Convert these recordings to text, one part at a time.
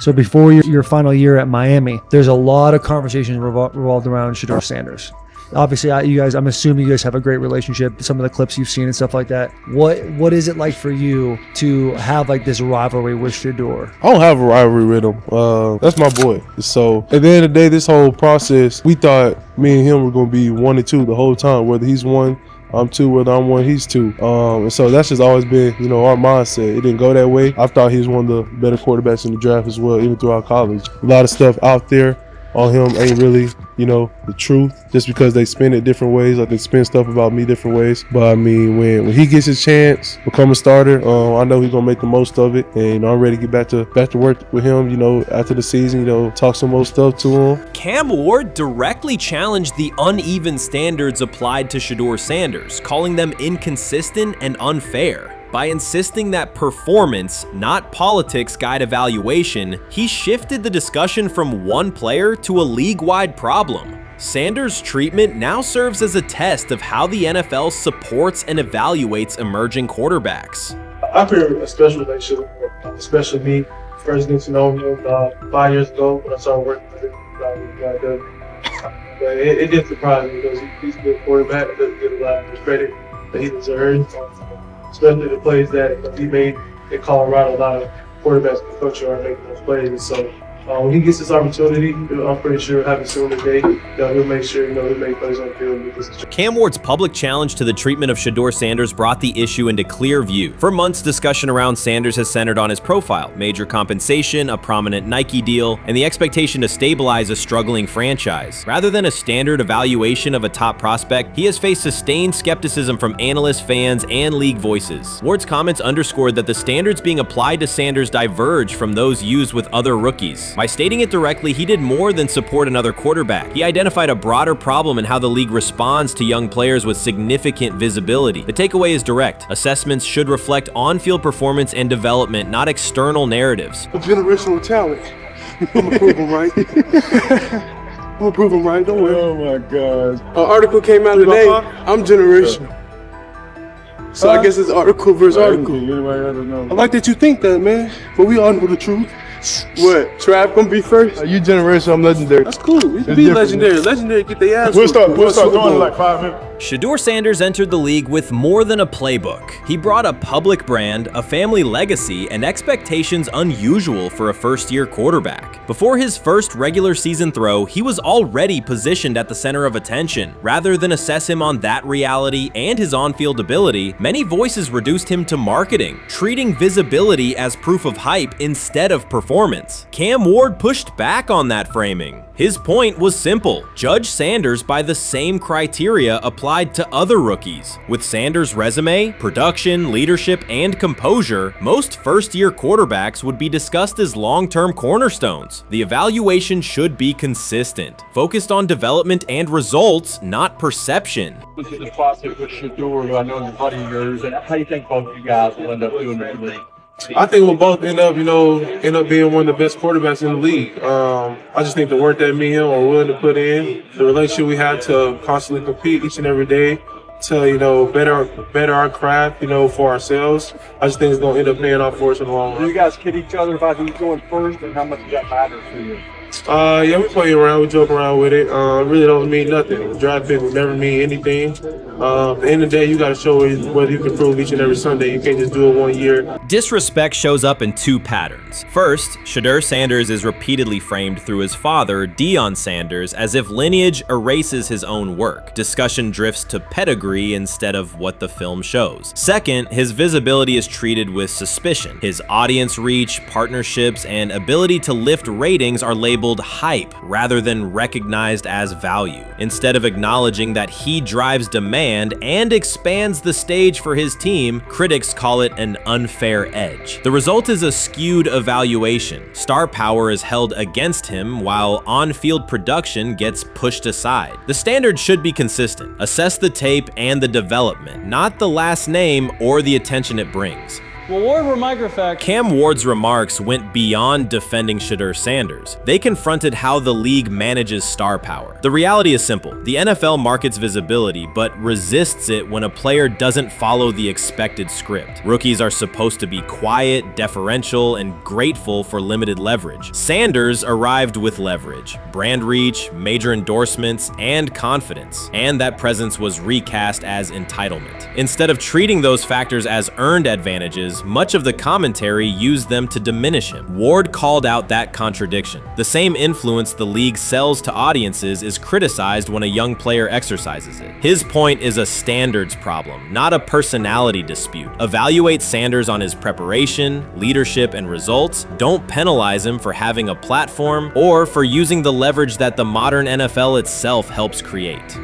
So before your final year at Miami, there's a lot of conversations revolved around Shedeur Sanders. Obviously, I'm assuming you guys have a great relationship. Some of the clips you've seen and stuff like that. What is it like for you to have like this rivalry with Shedeur? I don't have a rivalry with him. That's my boy. So at the end of the day, this whole process, we thought me and him were going to be 1 and 2 the whole time. Whether he's 1, I'm 2. Whether I'm 1, he's 2. And so that's just always been, our mindset. It didn't go that way. I thought he was one of the better quarterbacks in the draft as well, even throughout college. A lot of stuff out there on him ain't really, the truth, just because they spin it different ways. Like they spin stuff about me different ways. But I mean, when he gets his chance, become a starter, I know he's gonna make the most of it. And I'm ready to get back to work with him, after the season, talk some more stuff to him. Cam Ward directly challenged the uneven standards applied to Shedeur Sanders, calling them inconsistent and unfair. By insisting that performance, not politics, guide evaluation, he shifted the discussion from one player to a league-wide problem. Sanders' treatment now serves as a test of how the NFL supports and evaluates emerging quarterbacks. I feel a special relationship, especially me. First getting to know him 5 years ago when I started working with him. But it did surprise me because he's a good quarterback. He doesn't get a lot of credit that he deserves. Especially the plays that he made in Colorado. A lot of quarterbacks in the country are making those plays. So when he gets this opportunity, I'm pretty sure he'll have it soon today. He'll make sure he'll make plays on the field. Cam Ward's public challenge to the treatment of Shedeur Sanders brought the issue into clear view. For months, discussion around Sanders has centered on his profile, major compensation, a prominent Nike deal, and the expectation to stabilize a struggling franchise. Rather than a standard evaluation of a top prospect, he has faced sustained skepticism from analysts, fans, and league voices. Ward's comments underscored that the standards being applied to Sanders diverge from those used with other rookies. By stating it directly, he did more than support another quarterback. He identified a broader problem in how the league responds to young players with significant visibility. The takeaway is direct. Assessments should reflect on-field performance and development, not external narratives. A generational talent. I'm gonna prove him right. I'm gonna prove him right, don't worry. Oh my gosh. An article came out today. I'm generational. So I guess it's article versus article. I like that you think that, man. But we all know the truth. What? Trav gonna be first? You generational, I'm legendary. That's cool. We can be legendary. Legendary, get their ass. We'll start going in like 5 minutes. Shedeur Sanders entered the league with more than a playbook. He brought a public brand, a family legacy, and expectations unusual for a first-year quarterback. Before his first regular season throw, he was already positioned at the center of attention. Rather than assess him on that reality and his on-field ability, many voices reduced him to marketing, treating visibility as proof of hype instead of performance. Cam Ward pushed back on that framing. His point was simple: judge Sanders by the same criteria applied to other rookies. With Sanders' resume, production, leadership, and composure, most first-year quarterbacks would be discussed as long-term cornerstones. The evaluation should be consistent, focused on development and results, not perception. This is the process with Shedeur, who I know is a buddy of yours, and how do you think both of you guys will end up doing in the league? I think we'll both end up being one of the best quarterbacks in the league. I just think the work that me and him are willing to put in, the relationship we have to constantly compete each and every day, to better our craft, for ourselves. I just think it's gonna end up paying off for us in the long run. Do you guys kid each other about who's going first, and how much does that matter to you? Yeah, we play around, we joke around with it. Really don't mean nothing. The draft pick will never mean anything. At the end of the day, you got to show whether you can prove each and every Sunday. You can't just do it 1 year. Disrespect shows up in two patterns. First, Shedeur Sanders is repeatedly framed through his father, Deion Sanders, as if lineage erases his own work. Discussion drifts to pedigree instead of what the film shows. Second, his visibility is treated with suspicion. His audience reach, partnerships, and ability to lift ratings are labeled hype rather than recognized as value. Instead of acknowledging that he drives demand and expands the stage for his team, critics call it an unfair edge. The result is a skewed evaluation. Star power is held against him while on-field production gets pushed aside. The standard should be consistent. Assess the tape and the development, not the last name or the attention it brings. Well, Ward were microfacts. Cam Ward's remarks went beyond defending Shedeur Sanders. They confronted how the league manages star power. The reality is simple. The NFL markets visibility, but resists it when a player doesn't follow the expected script. Rookies are supposed to be quiet, deferential, and grateful for limited leverage. Sanders arrived with leverage, brand reach, major endorsements, and confidence. And that presence was recast as entitlement. Instead of treating those factors as earned advantages, much of the commentary used them to diminish him. Ward called out that contradiction. The same influence the league sells to audiences is criticized when a young player exercises it. His point is a standards problem, not a personality dispute. Evaluate Sanders on his preparation, leadership, and results. Don't penalize him for having a platform or for using the leverage that the modern NFL itself helps create.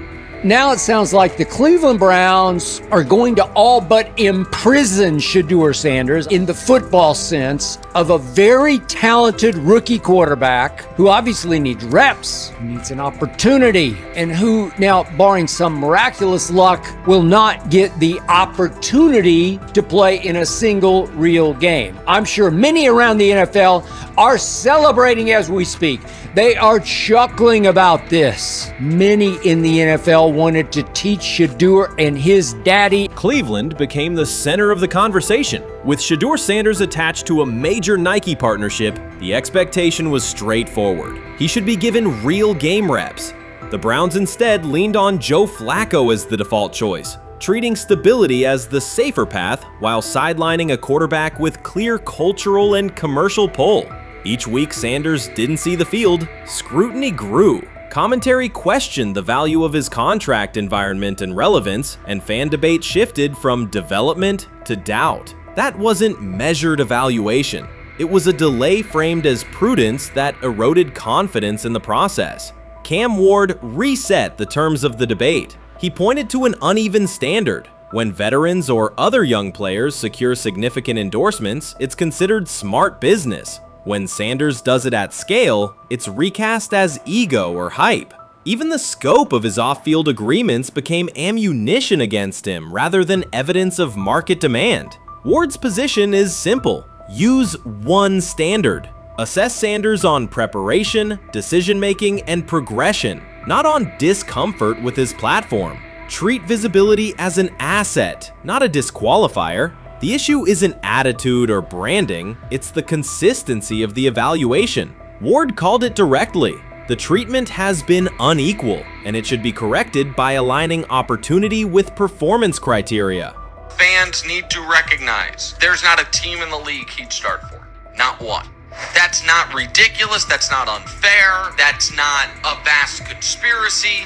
Now it sounds like the Cleveland Browns are going to all but imprison Shedeur Sanders in the football sense of a very talented rookie quarterback who obviously needs reps, who needs an opportunity, and who now, barring some miraculous luck, will not get the opportunity to play in a single real game. I'm sure many around the NFL are celebrating as we speak. They are chuckling about this. Many in the NFL wanted to teach Shedeur and his daddy. Cleveland became the center of the conversation. With Shedeur Sanders attached to a major Nike partnership, the expectation was straightforward. He should be given real game reps. The Browns instead leaned on Joe Flacco as the default choice, treating stability as the safer path while sidelining a quarterback with clear cultural and commercial pull. Each week Sanders didn't see the field, scrutiny grew. Commentary questioned the value of his contract environment and relevance, and fan debate shifted from development to doubt. That wasn't measured evaluation. It was a delay framed as prudence that eroded confidence in the process. Cam Ward reset the terms of the debate. He pointed to an uneven standard. When veterans or other young players secure significant endorsements, it's considered smart business. When Sanders does it at scale, it's recast as ego or hype. Even the scope of his off-field agreements became ammunition against him rather than evidence of market demand. Ward's position is simple. Use one standard. Assess Sanders on preparation, decision-making, and progression, not on discomfort with his platform. Treat visibility as an asset, not a disqualifier. The issue isn't attitude or branding, it's the consistency of the evaluation. Ward called it directly. The treatment has been unequal, and it should be corrected by aligning opportunity with performance criteria. Fans need to recognize there's not a team in the league he'd start for. Not one. That's not ridiculous, that's not unfair, that's not a vast conspiracy.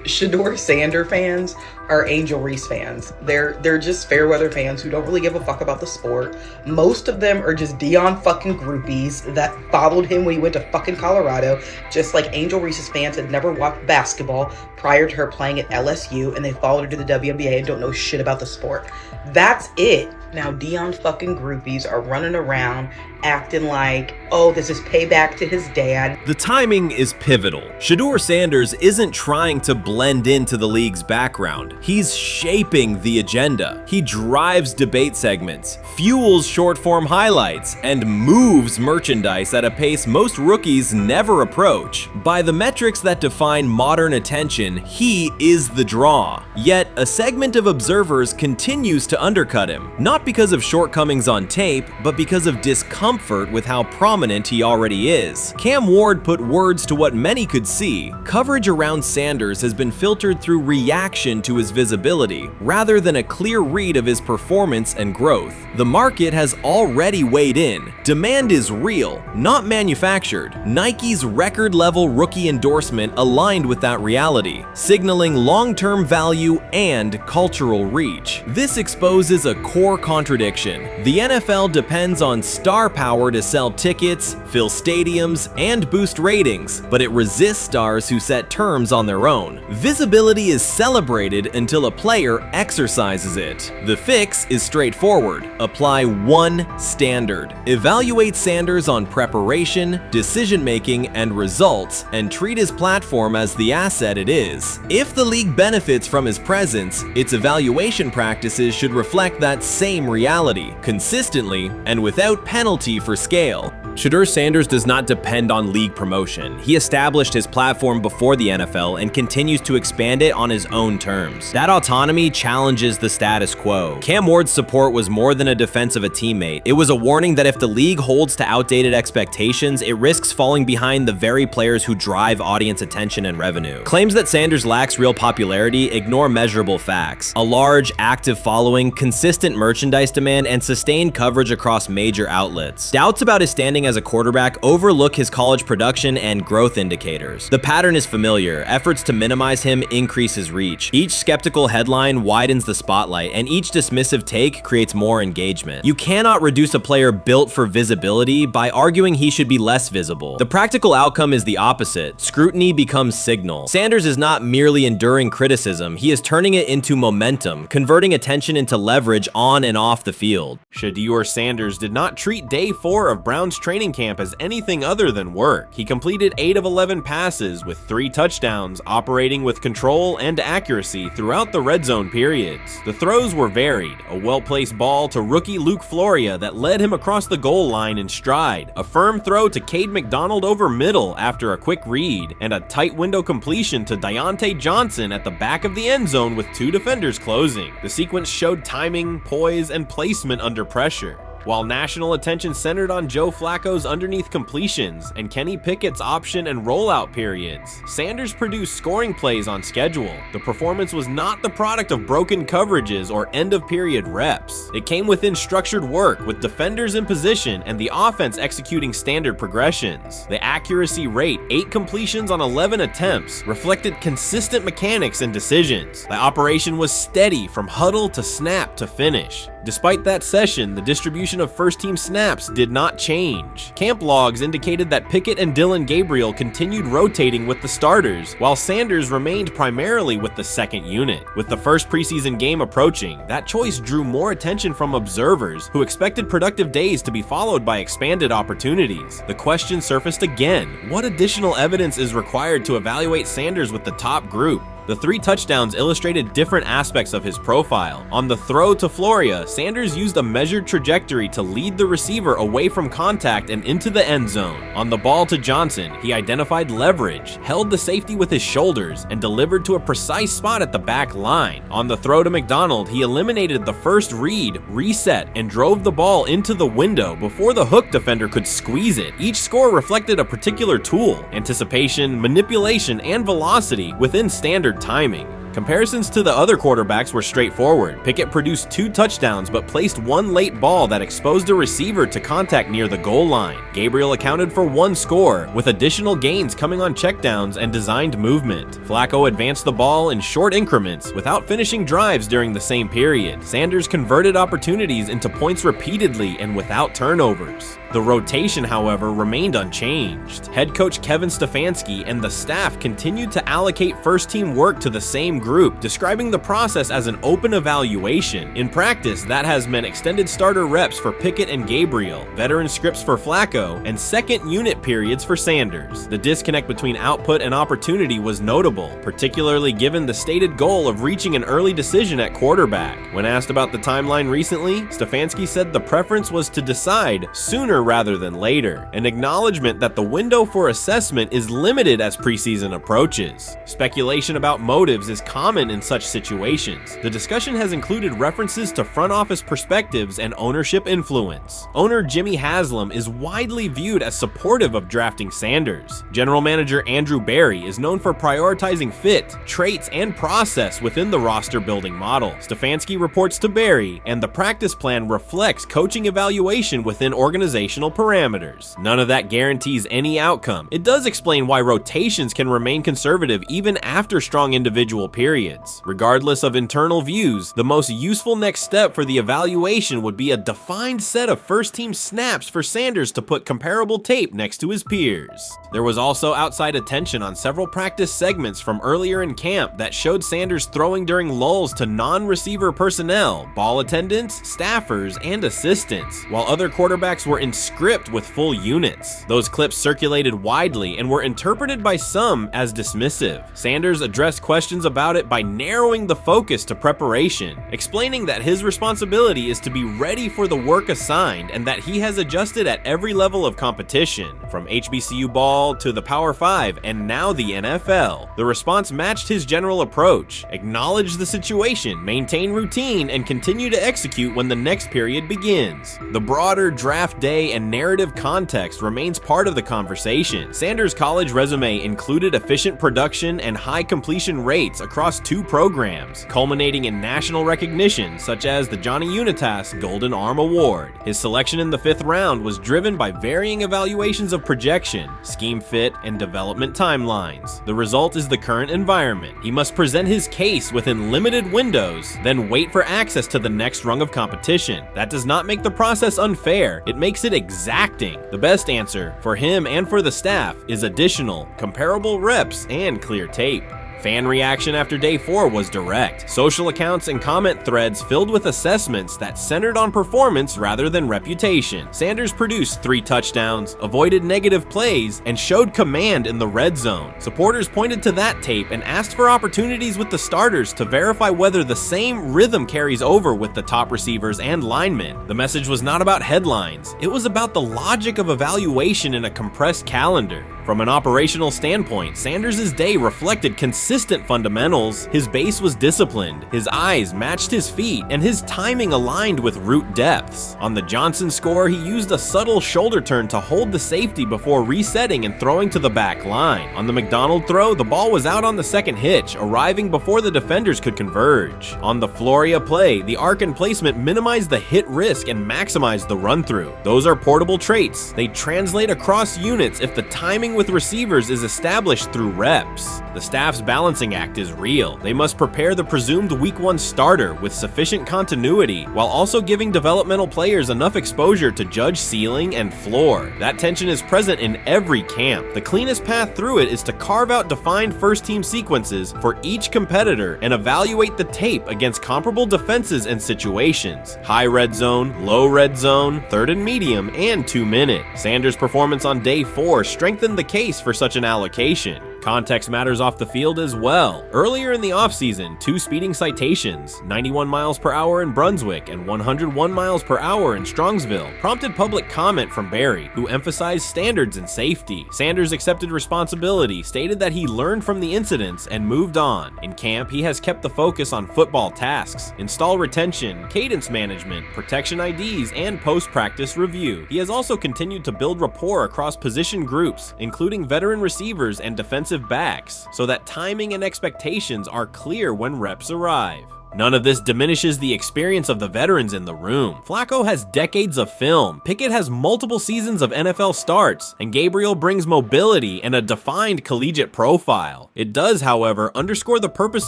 Shedeur Sanders fans are Angel Reese fans. They're just fair weather fans who don't really give a fuck about the sport. Most of them are just Dion fucking groupies that followed him when he went to fucking Colorado, just like Angel Reese's fans had never watched basketball prior to her playing at LSU, and they followed her to the WNBA and don't know shit about the sport. That's it. Now Dion fucking groupies are running around acting like, oh, this is payback to his dad. The timing is pivotal. Shedeur Sanders isn't trying to blend into the league's background. He's shaping the agenda. He drives debate segments, fuels short-form highlights, and moves merchandise at a pace most rookies never approach. By the metrics that define modern attention, he is the draw. Yet, a segment of observers continues to undercut him, not because of shortcomings on tape, but because of discomfort with how prominent he already is. Cam Ward put words to what many could see. Coverage around Sanders has been filtered through reaction to his visibility, rather than a clear read of his performance and growth. The market has already weighed in. Demand is real, not manufactured. Nike's record-level rookie endorsement aligned with that reality, signaling long-term value and cultural reach. This exposes a core contradiction. The NFL depends on star power to sell tickets, fill stadiums, and boost ratings, but it resists stars who set terms on their own. Visibility is celebrated until a player exercises it. The fix is straightforward. Apply one standard. Evaluate Sanders on preparation, decision-making, and results, and treat his platform as the asset it is. If the league benefits from his presence, its evaluation practices should reflect that same same reality, consistently and without penalty for scale. Shedeur Sanders does not depend on league promotion. He established his platform before the NFL and continues to expand it on his own terms. That autonomy challenges the status quo. Cam Ward's support was more than a defense of a teammate. It was a warning that if the league holds to outdated expectations, it risks falling behind the very players who drive audience attention and revenue. Claims that Sanders lacks real popularity ignore measurable facts. A large, active following, consistent merchandise demand, and sustained coverage across major outlets. Doubts about his standing as a quarterback overlook his college production and growth indicators. The pattern is familiar. Efforts to minimize him increase his reach. Each skeptical headline widens the spotlight, and each dismissive take creates more engagement. You cannot reduce a player built for visibility by arguing he should be less visible. The practical outcome is the opposite. Scrutiny becomes signal. Sanders is not merely enduring criticism, he is turning it into momentum, converting attention into leverage on and off the field. Shedeur Sanders did not treat day 4 of Brown's training camp as anything other than work. He completed 8 of 11 passes with 3 touchdowns, operating with control and accuracy throughout the red zone periods. The throws were varied, a well-placed ball to rookie Luke Floria that led him across the goal line in stride, a firm throw to Cade McDonald over middle after a quick read, and a tight window completion to Deontay Johnson at the back of the end zone with 2 defenders closing. The sequence showed timing, poise, and placement under pressure. While national attention centered on Joe Flacco's underneath completions and Kenny Pickett's option and rollout periods, Sanders produced scoring plays on schedule. The performance was not the product of broken coverages or end-of-period reps. It came within structured work, with defenders in position and the offense executing standard progressions. The accuracy rate, 8 completions on 11 attempts, reflected consistent mechanics and decisions. The operation was steady from huddle to snap to finish. Despite that session, the distribution of first-team snaps did not change. Camp logs indicated that Pickett and Dillon Gabriel continued rotating with the starters, while Sanders remained primarily with the second unit. With the first preseason game approaching, that choice drew more attention from observers who expected productive days to be followed by expanded opportunities. The question surfaced again: what additional evidence is required to evaluate Sanders with the top group? The 3 touchdowns illustrated different aspects of his profile. On the throw to Floria, Sanders used a measured trajectory to lead the receiver away from contact and into the end zone. On the ball to Johnson, he identified leverage, held the safety with his shoulders, and delivered to a precise spot at the back line. On the throw to McDonald, he eliminated the first read, reset, and drove the ball into the window before the hook defender could squeeze it. Each score reflected a particular tool: anticipation, manipulation, and velocity within standard timing. Comparisons to the other quarterbacks were straightforward. Pickett produced 2 touchdowns but placed 1 late ball that exposed a receiver to contact near the goal line. Gabriel accounted for 1 score, with additional gains coming on checkdowns and designed movement. Flacco advanced the ball in short increments without finishing drives during the same period. Sanders converted opportunities into points repeatedly and without turnovers. The rotation, however, remained unchanged. Head coach Kevin Stefanski and the staff continued to allocate first-team work to the same group, describing the process as an open evaluation. In practice, that has meant extended starter reps for Pickett and Gabriel, veteran scripts for Flacco, and second unit periods for Sanders. The disconnect between output and opportunity was notable, particularly given the stated goal of reaching an early decision at quarterback. When asked about the timeline recently, Stefanski said the preference was to decide sooner rather than later, an acknowledgement that the window for assessment is limited as preseason approaches. Speculation about motives is common in such situations. The discussion has included references to front office perspectives and ownership influence. Owner Jimmy Haslam is widely viewed as supportive of drafting Sanders. General manager Andrew Berry is known for prioritizing fit, traits, and process within the roster building model. Stefanski reports to Berry, and the practice plan reflects coaching evaluation within organizational parameters. None of that guarantees any outcome. It does explain why rotations can remain conservative even after strong individual periods. Regardless of internal views, the most useful next step for the evaluation would be a defined set of first-team snaps for Sanders to put comparable tape next to his peers. There was also outside attention on several practice segments from earlier in camp that showed Sanders throwing during lulls to non-receiver personnel, ball attendants, staffers, and assistants, while other quarterbacks were in script with full units. Those clips circulated widely and were interpreted by some as dismissive. Sanders addressed questions about it by narrowing the focus to preparation, explaining that his responsibility is to be ready for the work assigned and that he has adjusted at every level of competition, from HBCU ball to the Power 5 and now the NFL. The response matched his general approach: acknowledge the situation, maintain routine, and continue to execute when the next period begins. The broader draft day and narrative context remains part of the conversation. Sanders' college resume included efficient production and high completion rates across 2 programs, culminating in national recognition such as the Johnny Unitas Golden Arm Award. His selection in the 5th round was driven by varying evaluations of projection, scheme fit, and development timelines. The result is the current environment. He must present his case within limited windows, then wait for access to the next rung of competition. That does not make the process unfair, it makes it exacting. The best answer, for him and for the staff, is additional, comparable reps and clear tape. Fan reaction after day 4 was direct. Social accounts and comment threads filled with assessments that centered on performance rather than reputation. Sanders produced 3 touchdowns, avoided negative plays, and showed command in the red zone. Supporters pointed to that tape and asked for opportunities with the starters to verify whether the same rhythm carries over with the top receivers and linemen. The message was not about headlines, it was about the logic of evaluation in a compressed calendar. From an operational standpoint, Sanders' day reflected consistent fundamentals. His base was disciplined, his eyes matched his feet, and his timing aligned with route depths. On the Johnson score, he used a subtle shoulder turn to hold the safety before resetting and throwing to the back line. On the McDonald throw, the ball was out on the second hitch, arriving before the defenders could converge. On the Floria play, the arc and placement minimized the hit risk and maximized the run-through. Those are portable traits. They translate across units if the timing with receivers is established through reps. The staff's balancing act is real. They must prepare the presumed week 1 starter with sufficient continuity while also giving developmental players enough exposure to judge ceiling and floor. That tension is present in every camp. The cleanest path through it is to carve out defined first-team sequences for each competitor and evaluate the tape against comparable defenses and situations: high red zone, low red zone, 3rd and medium, and 2-minute. Sanders' performance on day 4 strengthened the case for such an allocation. Context matters off the field as well. Earlier in the offseason, 2 speeding citations, 91 miles per hour in Brunswick and 101 miles per hour in Strongsville, prompted public comment from Barry, who emphasized standards and safety. Sanders accepted responsibility, stated that he learned from the incidents and moved on. In camp, he has kept the focus on football tasks, install retention, cadence management, protection IDs, and post-practice review. He has also continued to build rapport across position groups, including veteran receivers and defensive backs, so that timing and expectations are clear when reps arrive. None of this diminishes the experience of the veterans in the room. Flacco has decades of film, Pickett has multiple seasons of NFL starts, and Gabriel brings mobility and a defined collegiate profile. It does, however, underscore the purpose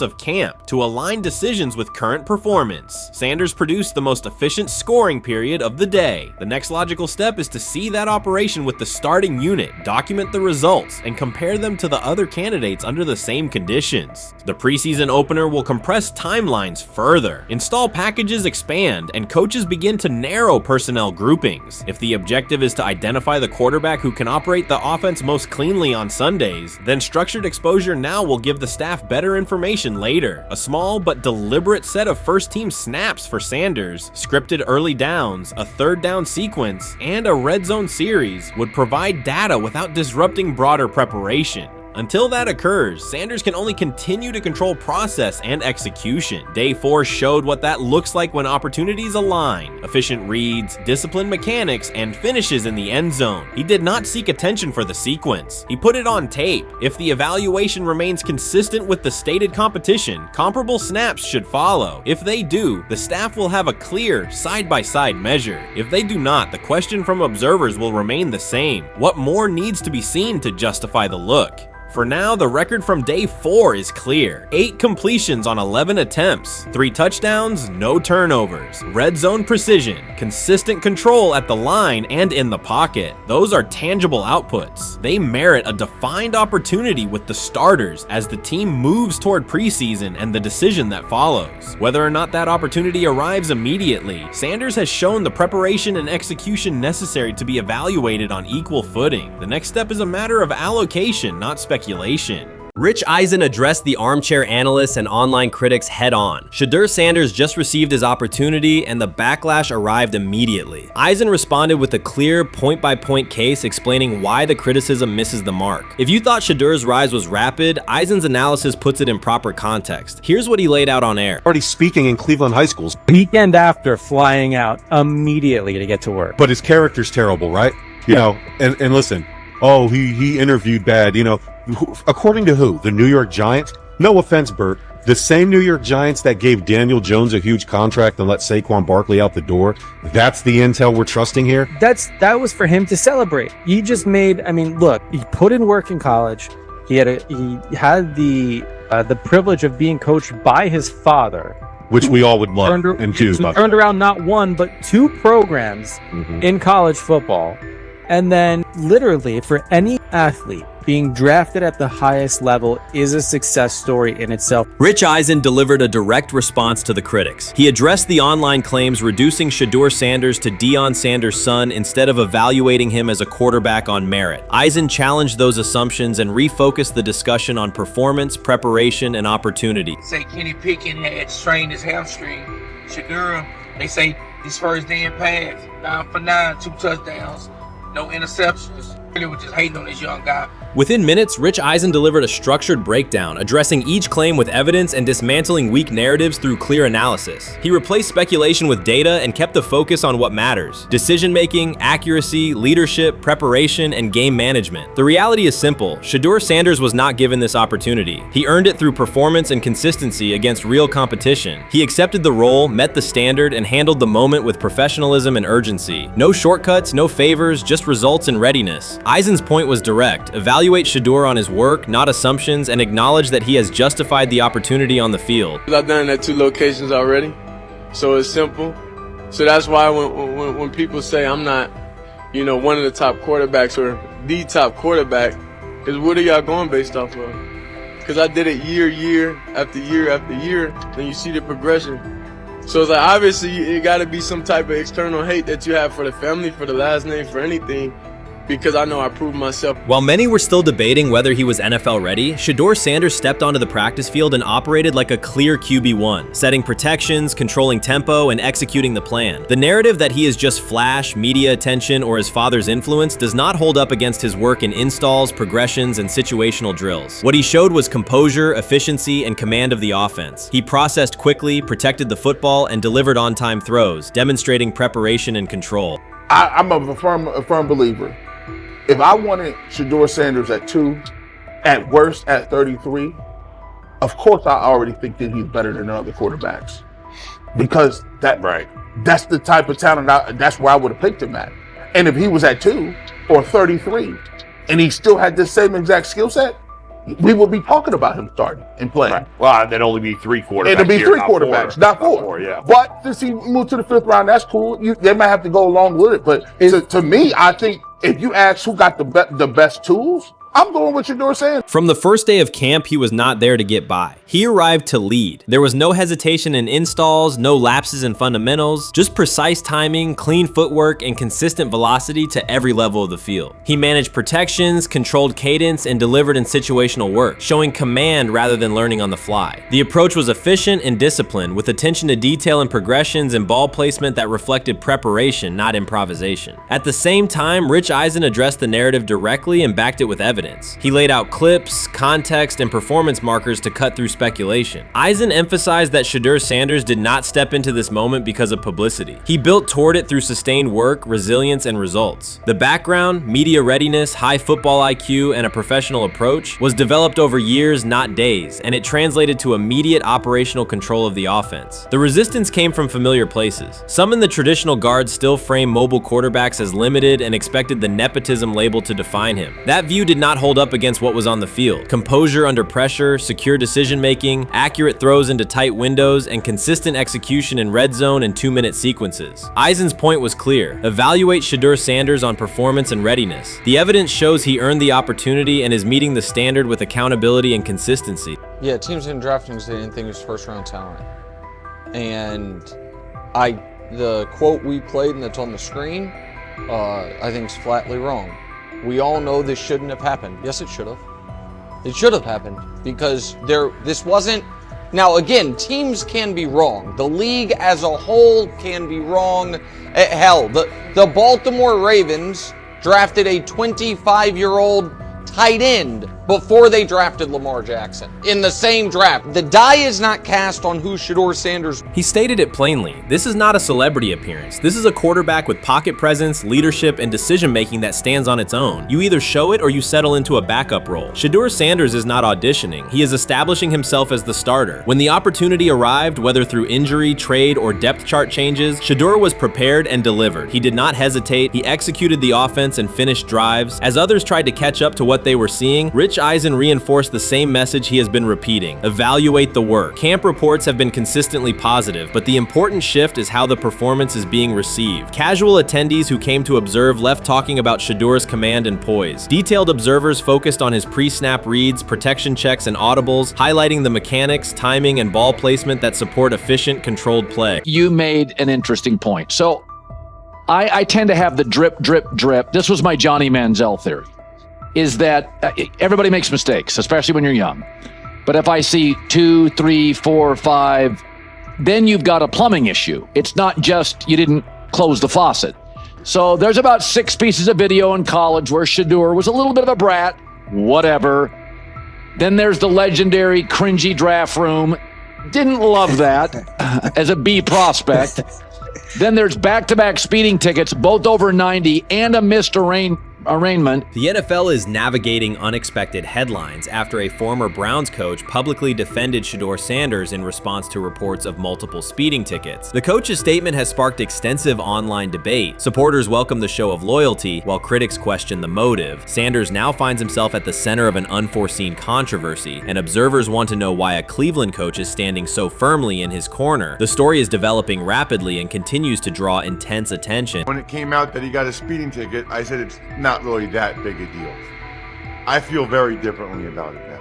of camp, to align decisions with current performance. Sanders produced the most efficient scoring period of the day. The next logical step is to see that operation with the starting unit, document the results, and compare them to the other candidates under the same conditions. The preseason opener will compress timelines further. Install packages expand, and coaches begin to narrow personnel groupings. If the objective is to identify the quarterback who can operate the offense most cleanly on Sundays, then structured exposure now will give the staff better information later. A small but deliberate set of first-team snaps for Sanders, scripted early downs, a 3rd down sequence, and a red zone series would provide data without disrupting broader preparation. Until that occurs, Sanders can only continue to control process and execution. Day 4 showed what that looks like when opportunities align: efficient reads, disciplined mechanics, and finishes in the end zone. He did not seek attention for the sequence. He put it on tape. If the evaluation remains consistent with the stated competition, comparable snaps should follow. If they do, the staff will have a clear, side-by-side measure. If they do not, the question from observers will remain the same: what more needs to be seen to justify the look? For now, the record from day 4 is clear. 8 completions on 11 attempts, 3 touchdowns, no turnovers, red zone precision, consistent control at the line and in the pocket. Those are tangible outputs. They merit a defined opportunity with the starters as the team moves toward preseason and the decision that follows. Whether or not that opportunity arrives immediately, Sanders has shown the preparation and execution necessary to be evaluated on equal footing. The next step is a matter of allocation, not speculation. Rich Eisen addressed the armchair analysts and online critics head on. Shedeur Sanders just received his opportunity and the backlash arrived immediately. Eisen responded with a clear point-by-point case explaining why the criticism misses the mark. If you thought Shedeur's rise was rapid, Eisen's analysis puts it in proper context. Here's what he laid out on air. Already speaking in Cleveland high schools. Weekend after, flying out immediately to get to work. But his character's terrible, right? You know, and listen, oh, he interviewed bad, you know. According to who? The New York Giants? No offense, Bert. The same New York Giants that gave Daniel Jones a huge contract and let Saquon Barkley out the door. That's the intel we're trusting here? That was for him to celebrate. He just made, I mean, look, he put in work in college. He had the privilege of being coached by his father. Which we all would love and do. Turned around not 1, but 2 programs in college football. And then literally for any athlete, being drafted at the highest level is a success story in itself. Rich Eisen delivered a direct response to the critics. He addressed the online claims reducing Shedeur Sanders to Deion Sanders' son instead of evaluating him as a quarterback on merit. Eisen challenged those assumptions and refocused the discussion on performance, preparation, and opportunity. Say Kenny Pickett had strained his hamstring. Shedeur, they say his first day in pass, 9 for 9, 2 touchdowns, no interceptions. They were just hating on this young guy. Within minutes, Rich Eisen delivered a structured breakdown, addressing each claim with evidence and dismantling weak narratives through clear analysis. He replaced speculation with data and kept the focus on what matters: decision-making, accuracy, leadership, preparation, and game management. The reality is simple. Shedeur Sanders was not given this opportunity. He earned it through performance and consistency against real competition. He accepted the role, met the standard, and handled the moment with professionalism and urgency. No shortcuts, no favors, just results and readiness. Eisen's point was direct. Evaluate Shedeur on his work, not assumptions, and acknowledge that he has justified the opportunity on the field. I've done it at 2 locations already, so it's simple. So that's why when people say I'm not, you know, one of the top quarterbacks or the top quarterback, is what are y'all going based off of? Because I did it year after year after year, and you see the progression. So it's like, obviously it got to be some type of external hate that you have for the family, for the last name, for anything. Because I know I proved myself. While many were still debating whether he was NFL ready, Shedeur Sanders stepped onto the practice field and operated like a clear QB1, setting protections, controlling tempo, and executing the plan. The narrative that he is just flash, media attention, or his father's influence does not hold up against his work in installs, progressions, and situational drills. What he showed was composure, efficiency, and command of the offense. He processed quickly, protected the football, and delivered on-time throws, demonstrating preparation and control. I'm a firm believer. If I wanted Shedeur Sanders at 2, at worst at 33, of course I already think that he's better than other quarterbacks. Because that's the type of talent, that's where I would have picked him at. And if he was at 2 or 33, and he still had the same exact skill set, we would be talking about him starting and playing. Right. Well, there'd only be 3 quarterbacks. It'd be 3 quarterbacks, not 4. Not 4, yeah. But since he moved to the 5th round, that's cool. They might have to go along with it. But to me, I think if you ask who got the best tools, I'm going with Shedeur Sanders. From the first day of camp, he was not there to get by. He arrived to lead. There was no hesitation in installs, no lapses in fundamentals, just precise timing, clean footwork, and consistent velocity to every level of the field. He managed protections, controlled cadence, and delivered in situational work, showing command rather than learning on the fly. The approach was efficient and disciplined, with attention to detail and progressions and ball placement that reflected preparation, not improvisation. At the same time, Rich Eisen addressed the narrative directly and backed it with evidence. He laid out clips, context, and performance markers to cut through speculation. Eisen emphasized that Shedeur Sanders did not step into this moment because of publicity. He built toward it through sustained work, resilience, and results. The background, media readiness, high football IQ, and a professional approach was developed over years, not days, and it translated to immediate operational control of the offense. The resistance came from familiar places. Some in the traditional guard still frame mobile quarterbacks as limited and expected the nepotism label to define him. That view did not not hold up against what was on the field. Composure under pressure, secure decision-making, accurate throws into tight windows, and consistent execution in red zone and 2-minute sequences. Eisen's point was clear. Evaluate Shedeur Sanders on performance and readiness. The evidence shows he earned the opportunity and is meeting the standard with accountability and consistency. Yeah, teams didn't draft him because they didn't think he was first-round talent. And the quote we played and that's on the screen, I think is flatly wrong. We all know this shouldn't have happened. Yes, it should have. It should have happened because this wasn't. Now, again, teams can be wrong. The league as a whole can be wrong. Hell, the Baltimore Ravens drafted a 25-year-old tight end before they drafted Lamar Jackson in the same draft. The die is not cast on who Shedeur Sanders. He stated it plainly. This is not a celebrity appearance. This is a quarterback with pocket presence, leadership, and decision-making that stands on its own. You either show it or you settle into a backup role. Shedeur Sanders is not auditioning. He is establishing himself as the starter. When the opportunity arrived, whether through injury, trade, or depth chart changes, Shedeur was prepared and delivered. He did not hesitate. He executed the offense and finished drives. As others tried to catch up to what they were seeing, Rich Eisen reinforced the same message he has been repeating. Evaluate the work. Camp reports have been consistently positive, but the important shift is how the performance is being received. Casual attendees who came to observe left talking about Shedeur's command and poise. Detailed observers focused on his pre-snap reads, protection checks, and audibles, highlighting the mechanics, timing, and ball placement that support efficient, controlled play. You made an interesting point. So I tend to have the drip, drip, drip. This was my Johnny Manziel theory, is that everybody makes mistakes, especially when you're young. But if I see 2, 3, 4, 5, then you've got a plumbing issue. It's not just you didn't close the faucet. So there's about 6 pieces of video in college where Shedeur was a little bit of a brat, whatever. Then there's the legendary cringy draft room. Didn't love that as a B prospect. Then there's back-to-back speeding tickets, both over 90, and a missed arraignment. The NFL is navigating unexpected headlines after a former Browns coach publicly defended Shedeur Sanders in response to reports of multiple speeding tickets. The coach's statement has sparked extensive online debate. Supporters welcome the show of loyalty, while critics question the motive. Sanders now finds himself at the center of an unforeseen controversy, and observers want to know why a Cleveland coach is standing so firmly in his corner. The story is developing rapidly and continues to draw intense attention. When it came out that he got a speeding ticket, I said it's not really that big a deal. I feel very differently about it now.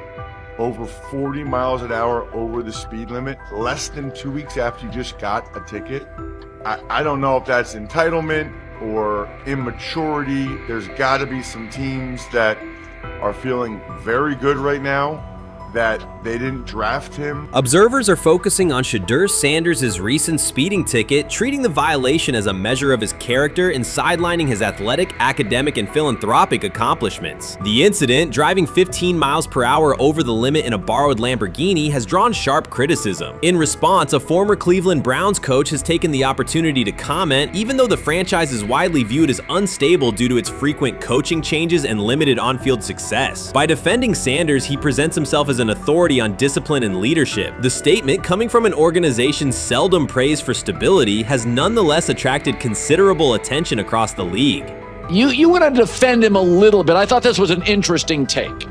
Over 40 miles an hour over the speed limit, less than 2 weeks after you just got a ticket. I don't know if that's entitlement or immaturity. There's got to be some teams that are feeling very good right now that they didn't draft him. Observers are focusing on Shedeur Sanders' recent speeding ticket, treating the violation as a measure of his character and sidelining his athletic, academic, and philanthropic accomplishments. The incident, driving 15 miles per hour over the limit in a borrowed Lamborghini, has drawn sharp criticism. In response, a former Cleveland Browns coach has taken the opportunity to comment, even though the franchise is widely viewed as unstable due to its frequent coaching changes and limited on-field success. By defending Sanders, he presents himself as an authority on discipline and leadership. The statement, coming from an organization seldom praised for stability, has nonetheless attracted considerable attention across the league. You want to defend him a little bit. I thought this was an interesting take.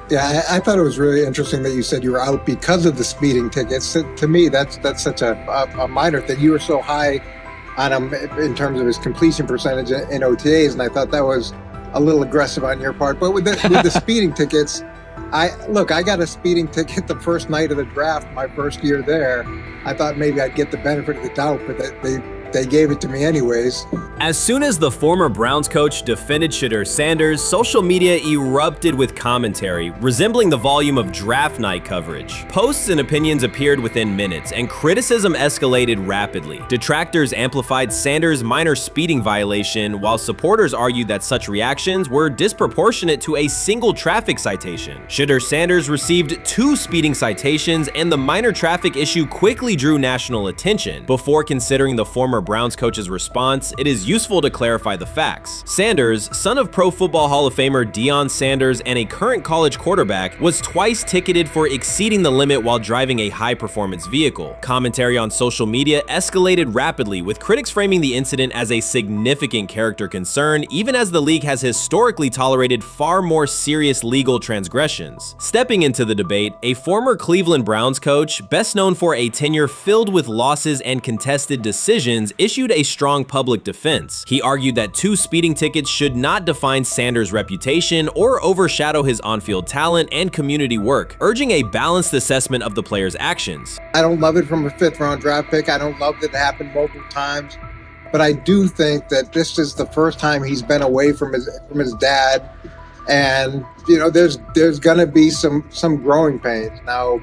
Yeah, I thought it was really interesting that you said you were out because of the speeding tickets. To me, that's such a minor thing. You were so high on him in terms of his completion percentage in OTAs, and I thought that was a little aggressive on your part. But with the speeding tickets, I got a speeding ticket the first night of the draft, my first year there. I thought maybe I'd get the benefit of the doubt, but they gave it to me anyways. As soon as the former Browns coach defended Shedeur Sanders, social media erupted with commentary, resembling the volume of draft night coverage. Posts and opinions appeared within minutes, and criticism escalated rapidly. Detractors amplified Sanders' minor speeding violation, while supporters argued that such reactions were disproportionate to a single traffic citation. Shedeur Sanders received 2 speeding citations, and the minor traffic issue quickly drew national attention. Before considering the former former Browns coach's response, it is useful to clarify the facts. Sanders, son of Pro Football Hall of Famer Deion Sanders and a current college quarterback, was twice ticketed for exceeding the limit while driving a high-performance vehicle. Commentary on social media escalated rapidly, with critics framing the incident as a significant character concern, even as the league has historically tolerated far more serious legal transgressions. Stepping into the debate, a former Cleveland Browns coach, best known for a tenure filled with losses and contested decisions, issued a strong public defense. He argued that 2 speeding tickets should not define Sanders' reputation or overshadow his on-field talent and community work, urging a balanced assessment of the player's actions. I don't love it from a 5th-round draft pick. I don't love that it happened multiple times. But I do think that this is the first time he's been away from his dad. And, you know, there's going to be some growing pains. Now,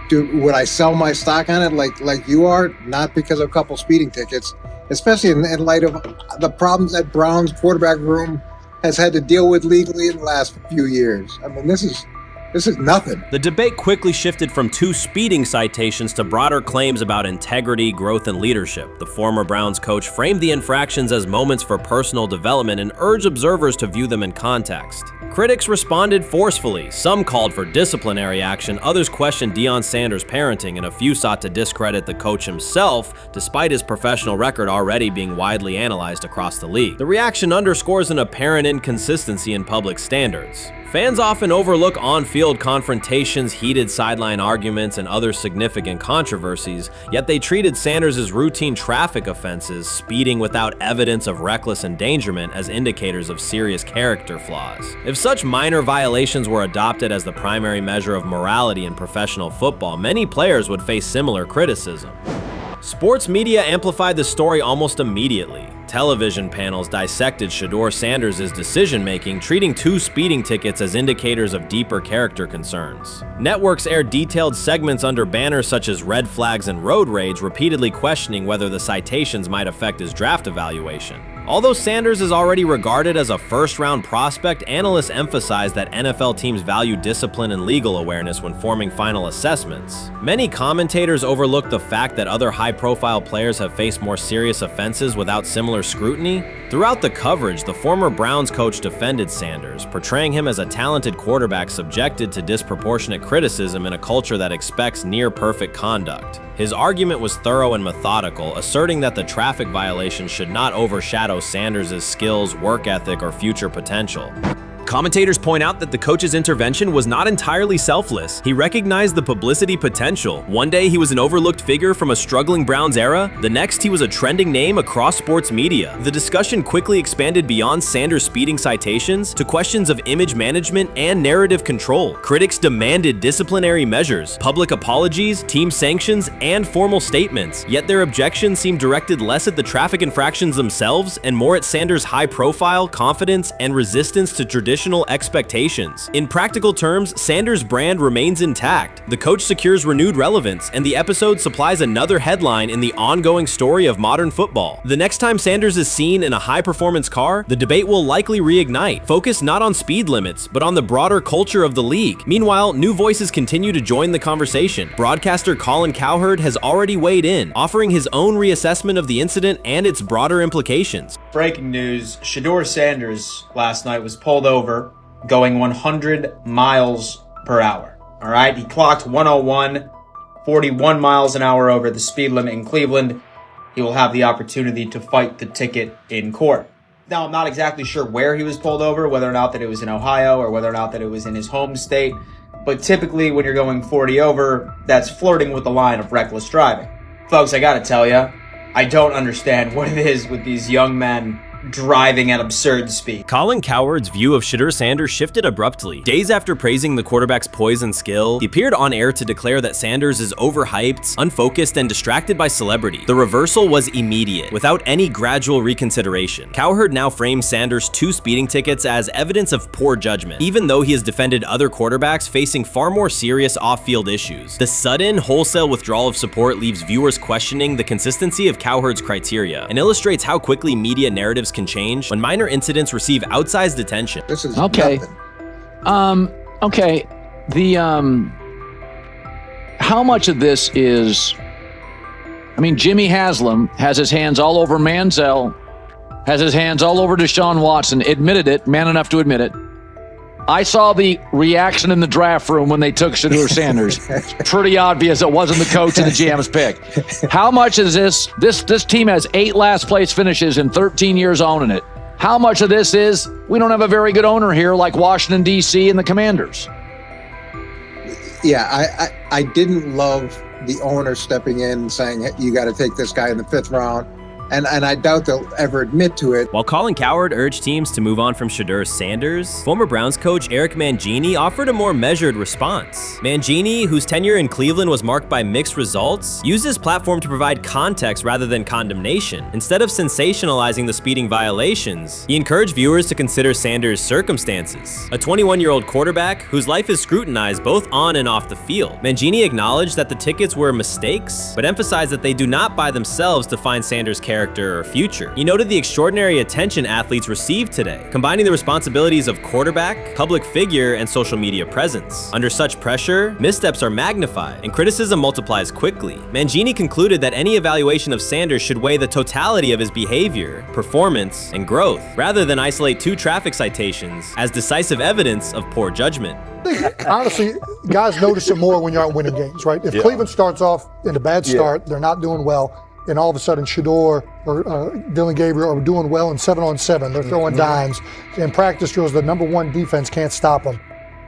would I sell my stock on it like you are? Not because of a couple speeding tickets, especially in light of the problems that Brown's quarterback room has had to deal with legally in the last few years. I mean, this is nothing. The debate quickly shifted from 2 speeding citations to broader claims about integrity, growth, and leadership. The former Browns coach framed the infractions as moments for personal development and urged observers to view them in context. Critics responded forcefully. Some called for disciplinary action, others questioned Deion Sanders' parenting, and a few sought to discredit the coach himself, despite his professional record already being widely analyzed across the league. The reaction underscores an apparent inconsistency in public standards. Fans often overlook on-field confrontations, heated sideline arguments, and other significant controversies, yet they treated Sanders' routine traffic offenses, speeding without evidence of reckless endangerment, as indicators of serious character flaws. If such minor violations were adopted as the primary measure of morality in professional football, many players would face similar criticism. Sports media amplified the story almost immediately. Television panels dissected Shedeur Sanders' decision-making, treating 2 speeding tickets as indicators of deeper character concerns. Networks aired detailed segments under banners such as red flags and road rage, repeatedly questioning whether the citations might affect his draft evaluation. Although Sanders is already regarded as a first-round prospect, analysts emphasize that NFL teams value discipline and legal awareness when forming final assessments. Many commentators overlook the fact that other high-profile players have faced more serious offenses without similar scrutiny. Throughout the coverage, the former Browns coach defended Sanders, portraying him as a talented quarterback subjected to disproportionate criticism in a culture that expects near-perfect conduct. His argument was thorough and methodical, asserting that the traffic violation should not overshadow Sanders' skills, work ethic, or future potential. Commentators point out that the coach's intervention was not entirely selfless. He recognized the publicity potential. One day he was an overlooked figure from a struggling Browns era, the next he was a trending name across sports media. The discussion quickly expanded beyond Sanders' speeding citations to questions of image management and narrative control. Critics demanded disciplinary measures, public apologies, team sanctions, and formal statements, yet their objections seemed directed less at the traffic infractions themselves and more at Sanders' high profile, confidence, and resistance to traditional expectations. In practical terms, Sanders' brand remains intact. The coach secures renewed relevance, and the episode supplies another headline in the ongoing story of modern football. The next time Sanders is seen in a high-performance car, the debate will likely reignite, focused not on speed limits, but on the broader culture of the league. Meanwhile, new voices continue to join the conversation. Broadcaster Colin Cowherd has already weighed in, offering his own reassessment of the incident and its broader implications. Breaking news, Shedeur Sanders last night was pulled over going 100 miles per hour. All right, he clocked 101, 41 miles an hour over the speed limit in Cleveland. He will have the opportunity to fight the ticket in court. Now, I'm not exactly sure where he was pulled over, whether or not that it was in Ohio or whether or not that it was in his home state. But typically when you're going 40 over, that's flirting with the line of reckless driving. Folks, I gotta tell you, I don't understand what it is with these young men driving at absurd speed. Colin Cowherd's view of Shedeur Sanders shifted abruptly. Days after praising the quarterback's poise and skill, he appeared on air to declare that Sanders is overhyped, unfocused, and distracted by celebrity. The reversal was immediate, without any gradual reconsideration. Cowherd now frames Sanders' 2 speeding tickets as evidence of poor judgment, even though he has defended other quarterbacks facing far more serious off-field issues. The sudden, wholesale withdrawal of support leaves viewers questioning the consistency of Cowherd's criteria and illustrates how quickly media narratives can change when minor incidents receive outsized attention. This is okay. Okay. The how much of this is I mean, Jimmy Haslam has his hands all over Manziel, has his hands all over Deshaun Watson, admitted it, man enough to admit it. I saw the reaction in the draft room when they took Shedeur Sanders. Pretty obvious it wasn't the coach and the GM's pick. How much is this team has 8 last place finishes in 13 years owning it. How much of this is we don't have a very good owner here like Washington, D.C. and the Commanders? Yeah, I didn't love the owner stepping in and saying, hey, you got to take this guy in the 5th round. And I doubt they'll ever admit to it. While Colin Cowherd urged teams to move on from Shedeur Sanders, former Browns coach Eric Mangini offered a more measured response. Mangini, whose tenure in Cleveland was marked by mixed results, used his platform to provide context rather than condemnation. Instead of sensationalizing the speeding violations, he encouraged viewers to consider Sanders' circumstances. A 21-year-old quarterback whose life is scrutinized both on and off the field. Mangini acknowledged that the tickets were mistakes, but emphasized that they do not by themselves define Sanders' character or future. He noted the extraordinary attention athletes received today, combining the responsibilities of quarterback, public figure, and social media presence. Under such pressure, missteps are magnified, and criticism multiplies quickly. Mangini concluded that any evaluation of Sanders should weigh the totality of his behavior, performance, and growth, rather than isolate 2 traffic citations as decisive evidence of poor judgment. Honestly, guys notice it more when you're out winning games, right? If Cleveland starts off in a bad start, they're not doing well, and all of a sudden Shedeur or Dillon Gabriel are doing well in 7-on-7. They're throwing dimes. In practice drills, the number 1 defense can't stop them.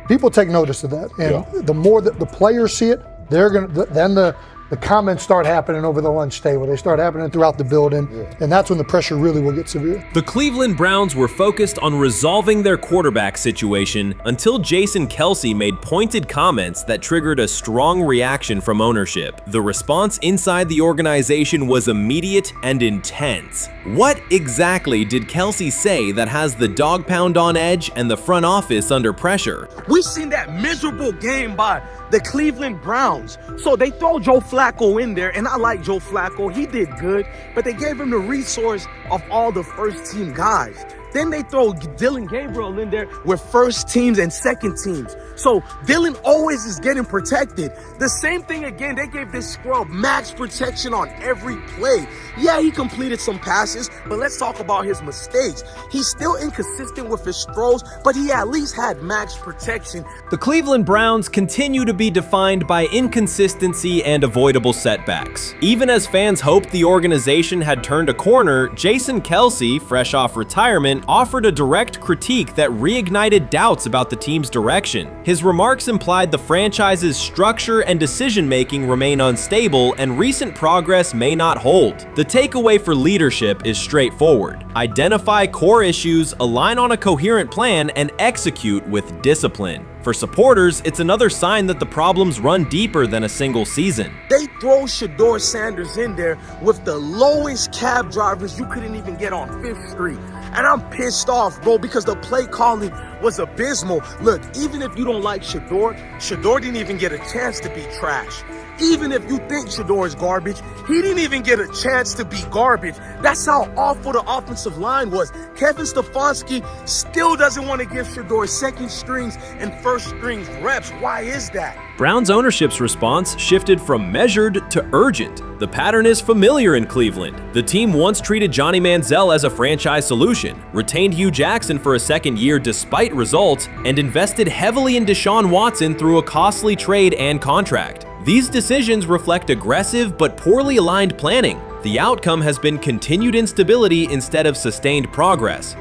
People take notice of that. And the more that the players see it, they're going to, then the comments start happening over the lunch table. They start happening throughout the building, and that's when the pressure really will get severe. The Cleveland Browns were focused on resolving their quarterback situation until Jason Kelce made pointed comments that triggered a strong reaction from ownership. The response inside the organization was immediate and intense. What exactly did Kelce say that has the dog pound on edge and the front office under pressure? We've seen that miserable game by the Cleveland Browns. So they throw Joe Flacco in there, and I like Joe Flacco. He did good, but they gave him the resource of all the first-team guys. Then they throw Dillon Gabriel in there with first teams and second teams. So Dillon always is getting protected. The same thing again, they gave this scrub max protection on every play. Yeah, he completed some passes, but let's talk about his mistakes. He's still inconsistent with his throws, but he at least had max protection. The Cleveland Browns continue to be defined by inconsistency and avoidable setbacks. Even as fans hoped the organization had turned a corner, Jason Kelce, fresh off retirement, offered a direct critique that reignited doubts about the team's direction. His remarks implied the franchise's structure and decision-making remain unstable and recent progress may not hold. The takeaway for leadership is straightforward. Identify core issues, align on a coherent plan, and execute with discipline. For supporters, it's another sign that the problems run deeper than a single season. They throw Shedeur Sanders in there with the lowest cab drivers you couldn't even get on 5th Street. And I'm pissed off, bro, because the play calling was abysmal. Look, even if you don't like Shedeur didn't even get a chance to be trash. Even if you think Shedeur is garbage, he didn't even get a chance to be garbage. That's how awful the offensive line was. Kevin Stefanski still doesn't want to give Shedeur second strings and first strings reps. Why is that? Browns ownership's response shifted from measured to urgent. The pattern is familiar in Cleveland. The team once treated Johnny Manziel as a franchise solution, retained Hugh Jackson for a second year despite results, and invested heavily in Deshaun Watson through a costly trade and contract. These decisions reflect aggressive but poorly aligned planning. The outcome has been continued instability instead of sustained progress.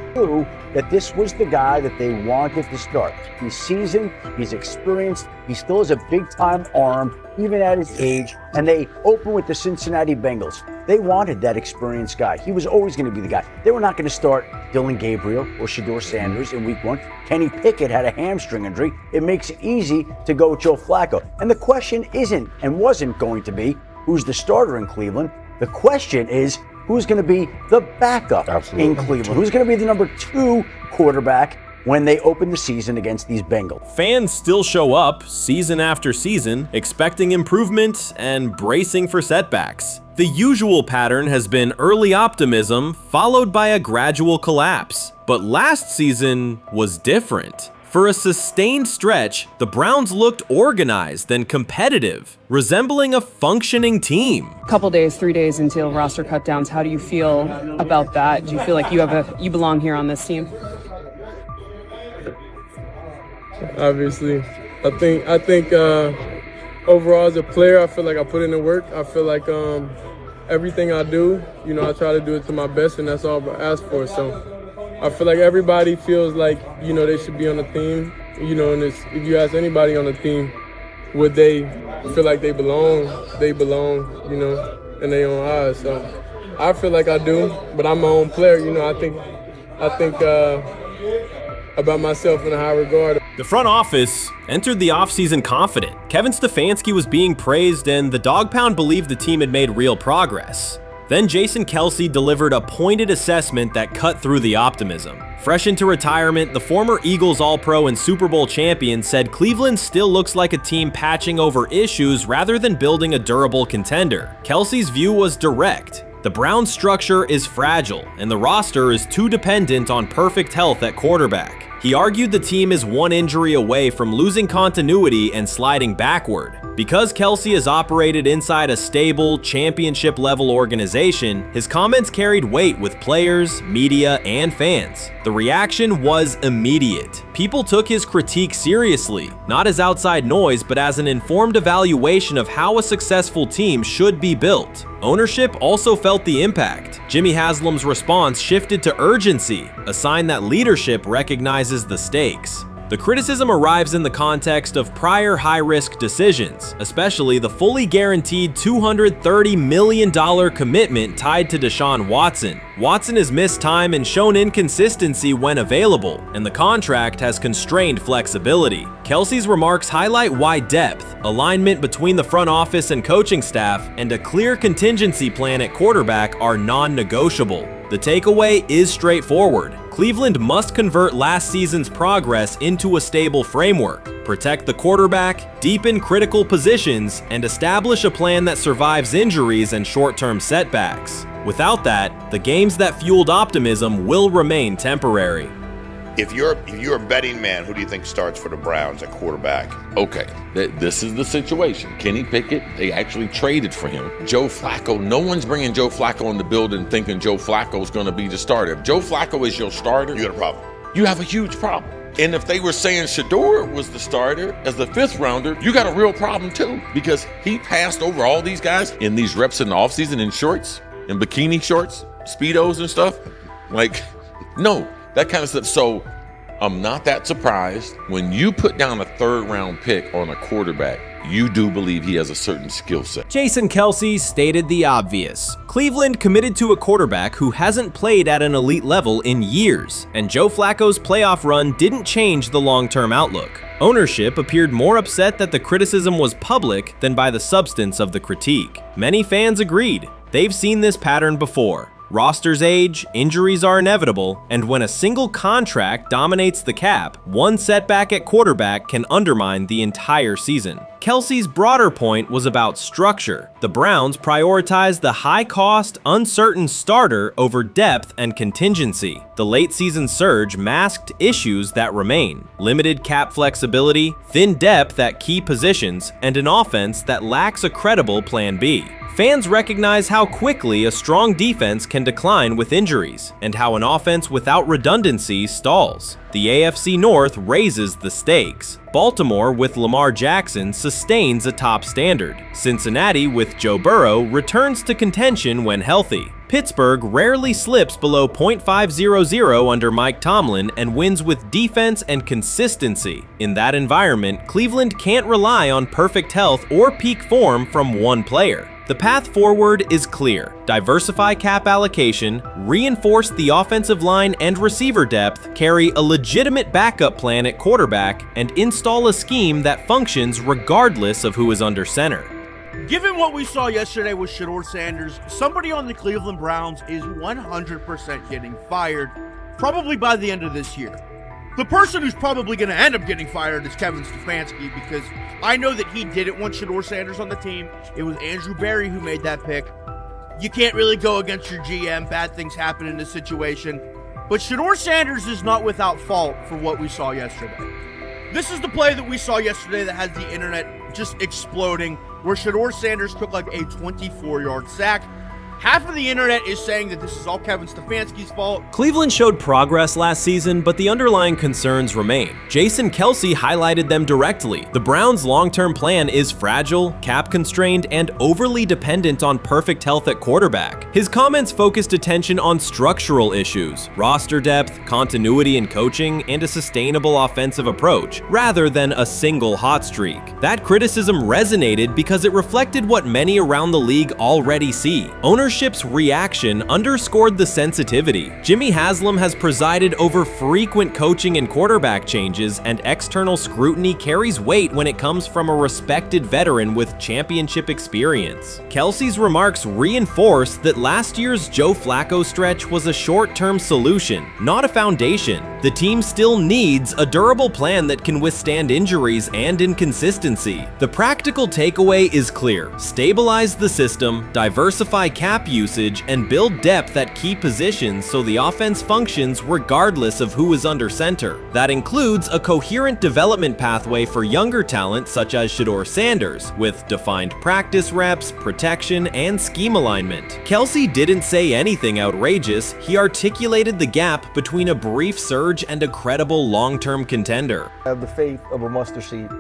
That this was the guy that they wanted to start. He's seasoned, he's experienced, he still has a big-time arm, even at his age, and they open with the Cincinnati Bengals. They wanted that experienced guy. He was always going to be the guy. They were not going to start Dillon Gabriel or Shedeur Sanders in week 1. Kenny Pickett had a hamstring injury. It makes it easy to go with Joe Flacco. And the question isn't and wasn't going to be who's the starter in Cleveland. The question is, who's going to be the backup in Cleveland? Who's going to be the number 2 quarterback when they open the season against these Bengals. Fans still show up season after season, expecting improvement and bracing for setbacks. The usual pattern has been early optimism followed by a gradual collapse. But last season was different. For a sustained stretch, the Browns looked organized and competitive, resembling a functioning team. Couple days, 3 days until roster cutdowns, how do you feel about that? Do you feel like you belong here on this team? Obviously, I think overall as a player, I feel like I put in the work. I feel like everything I do, I try to do it to my best, and that's all I ask for. So I feel like everybody feels like, they should be on the team, and if you ask anybody on the team, would they feel like they belong, in their own eyes. So I feel like I do, but I'm my own player, I think about myself in a high regard. The front office entered the offseason confident. Kevin Stefanski was being praised and the Dog Pound believed the team had made real progress. Then Jason Kelce delivered a pointed assessment that cut through the optimism. Fresh into retirement, the former Eagles All-Pro and Super Bowl champion said Cleveland still looks like a team patching over issues rather than building a durable contender. Kelce's view was direct. The Browns' structure is fragile, and the roster is too dependent on perfect health at quarterback. He argued the team is one injury away from losing continuity and sliding backward. Because Kelce has operated inside a stable, championship-level organization, his comments carried weight with players, media, and fans. The reaction was immediate. People took his critique seriously, not as outside noise, but as an informed evaluation of how a successful team should be built. Ownership also felt the impact. Jimmy Haslam's response shifted to urgency, a sign that leadership recognizes the stakes. The criticism arrives in the context of prior high-risk decisions, especially the fully guaranteed $230 million commitment tied to Deshaun Watson. Watson has missed time and shown inconsistency when available, and the contract has constrained flexibility. Kelce's remarks highlight why depth, alignment between the front office and coaching staff, and a clear contingency plan at quarterback are non-negotiable. The takeaway is straightforward. Cleveland must convert last season's progress into a stable framework, protect the quarterback, deepen critical positions, and establish a plan that survives injuries and short-term setbacks. Without that, the games that fueled optimism will remain temporary. If you're a betting man, who do you think starts for the Browns at quarterback? Okay, this is the situation. Kenny Pickett, they actually traded for him. Joe Flacco, no one's bringing Joe Flacco in the building thinking Joe Flacco's going to be the starter. If Joe Flacco is your starter, you got a problem. You have a huge problem. And if they were saying Shedeur was the starter as the 5th rounder, you got a real problem too, because he passed over all these guys in these reps in the offseason in shorts, in bikini shorts, Speedos and stuff. Like, no. That kind of stuff. So I'm not that surprised. When you put down a 3rd round pick on a quarterback, you do believe he has a certain skill set. Jason Kelce stated the obvious. Cleveland committed to a quarterback who hasn't played at an elite level in years, and Joe Flacco's playoff run didn't change the long-term outlook. Ownership appeared more upset that the criticism was public than by the substance of the critique. Many fans agreed. They've seen this pattern before. Rosters age, injuries are inevitable, and when a single contract dominates the cap, one setback at quarterback can undermine the entire season. Kelce's broader point was about structure. The Browns prioritized the high-cost, uncertain starter over depth and contingency. The late-season surge masked issues that remain: limited cap flexibility, thin depth at key positions, and an offense that lacks a credible Plan B. Fans recognize how quickly a strong defense can decline with injuries, and how an offense without redundancy stalls. The AFC North raises the stakes. Baltimore with Lamar Jackson sustains a top standard. Cincinnati with Joe Burrow returns to contention when healthy. Pittsburgh rarely slips below .500 under Mike Tomlin and wins with defense and consistency. In that environment, Cleveland can't rely on perfect health or peak form from one player. The path forward is clear. Diversify cap allocation, reinforce the offensive line and receiver depth, carry a legitimate backup plan at quarterback, and install a scheme that functions regardless of who is under center. Given what we saw yesterday with Shedeur Sanders, somebody on the Cleveland Browns is 100% getting fired, probably by the end of this year. The person who's probably going to end up getting fired is Kevin Stefanski, because I know that he didn't want Shedeur Sanders on the team. It was Andrew Berry who made that pick. You can't really go against your GM. Bad things happen in this situation. But Shedeur Sanders is not without fault for what we saw yesterday. This is the play that we saw yesterday that has the internet just exploding, where Shedeur Sanders took like a 24-yard sack. Half of the internet is saying that this is all Kevin Stefanski's fault. Cleveland showed progress last season, but the underlying concerns remain. Jason Kelce highlighted them directly. The Browns' long-term plan is fragile, cap-constrained, and overly dependent on perfect health at quarterback. His comments focused attention on structural issues, roster depth, continuity in coaching, and a sustainable offensive approach, rather than a single hot streak. That criticism resonated because it reflected what many around the league already see. Ownership's reaction underscored the sensitivity. Jimmy Haslam has presided over frequent coaching and quarterback changes, and external scrutiny carries weight when it comes from a respected veteran with championship experience. Kelce's remarks reinforce that last year's Joe Flacco stretch was a short-term solution, not a foundation. The team still needs a durable plan that can withstand injuries and inconsistency. The practical takeaway is clear: stabilize the system, diversify cap usage, and build depth at key positions so the offense functions regardless of who is under center. That includes a coherent development pathway for younger talent such as Shedeur Sanders, with defined practice reps, protection, and scheme alignment. Kelce didn't say anything outrageous. He articulated the gap between a brief surge and a credible long-term contender. I have the faith of a mustard seed.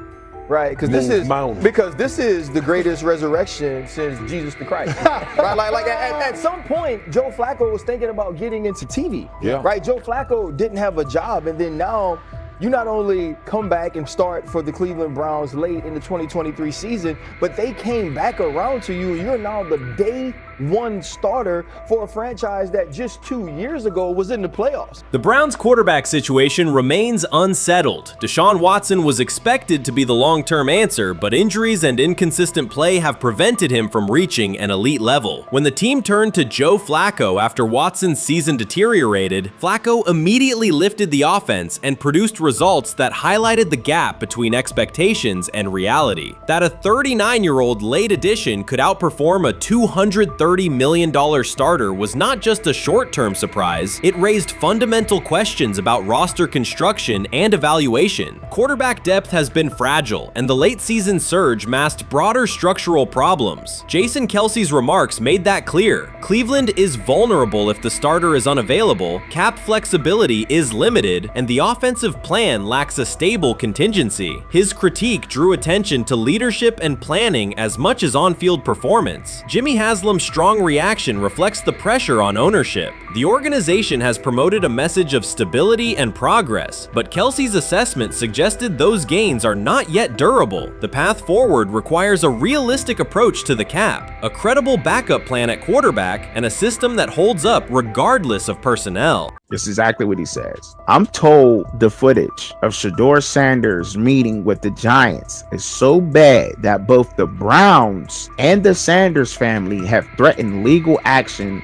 Right, because this is the greatest resurrection since Jesus the Christ. Right, like at some point, Joe Flacco was thinking about getting into TV. Yeah. Right, Joe Flacco didn't have a job, and then now you not only come back and start for the Cleveland Browns late in the 2023 season, but they came back around to you. You're now the day one starter for a franchise that just 2 years ago was in the playoffs. The Browns' quarterback situation remains unsettled. Deshaun Watson was expected to be the long-term answer, but injuries and inconsistent play have prevented him from reaching an elite level. When the team turned to Joe Flacco after Watson's season deteriorated, Flacco immediately lifted the offense and produced results that highlighted the gap between expectations and reality. That a 39-year-old late addition could outperform a $230 million starter was not just a short-term surprise, it raised fundamental questions about roster construction and evaluation. Quarterback depth has been fragile, and the late-season surge masked broader structural problems. Jason Kelce's remarks made that clear. Cleveland is vulnerable if the starter is unavailable, cap flexibility is limited, and the offensive plan lacks a stable contingency. His critique drew attention to leadership and planning as much as on-field performance. Jimmy Haslam's strong reaction reflects the pressure on ownership. The organization has promoted a message of stability and progress, but Kelce's assessment suggested those gains are not yet durable. The path forward requires a realistic approach to the cap, a credible backup plan at quarterback, and a system that holds up regardless of personnel. This is exactly what he says. I'm told the footage of Shedeur Sanders meeting with the Giants is so bad that both the Browns and the Sanders family have threatened legal action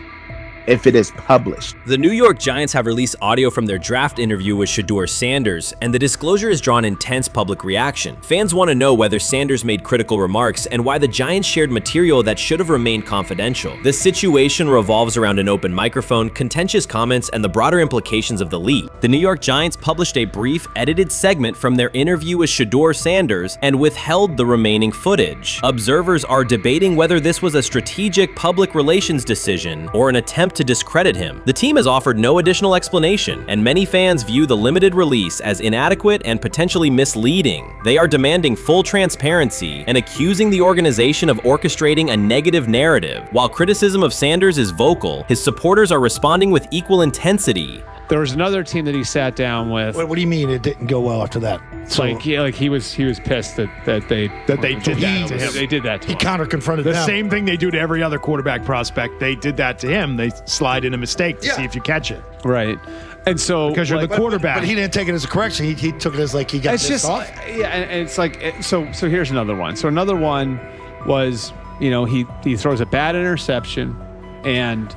if it is published. The New York Giants have released audio from their draft interview with Shedeur Sanders, and the disclosure has drawn intense public reaction. Fans want to know whether Sanders made critical remarks and why the Giants shared material that should have remained confidential. This situation revolves around an open microphone, contentious comments, and the broader implications of the leak. The New York Giants published a brief, edited segment from their interview with Shedeur Sanders and withheld the remaining footage. Observers are debating whether this was a strategic public relations decision or an attempt to discredit him. The team has offered no additional explanation, and many fans view the limited release as inadequate and potentially misleading. They are demanding full transparency and accusing the organization of orchestrating a negative narrative. While criticism of Sanders is vocal, his supporters are responding with equal intensity. There was another team that he sat down with. What do you mean it didn't go well after that? So, he was pissed that they did that to him. They did that to him. He counter-confronted them. The same thing they do to every other quarterback prospect. They did that to him. They slide in a mistake to see if you catch it. Right. And so because you're the quarterback. But he didn't take it as a correction. He took it as like he got pissed off. Yeah, and it's like so here's another one. So another one was, he throws a bad interception, and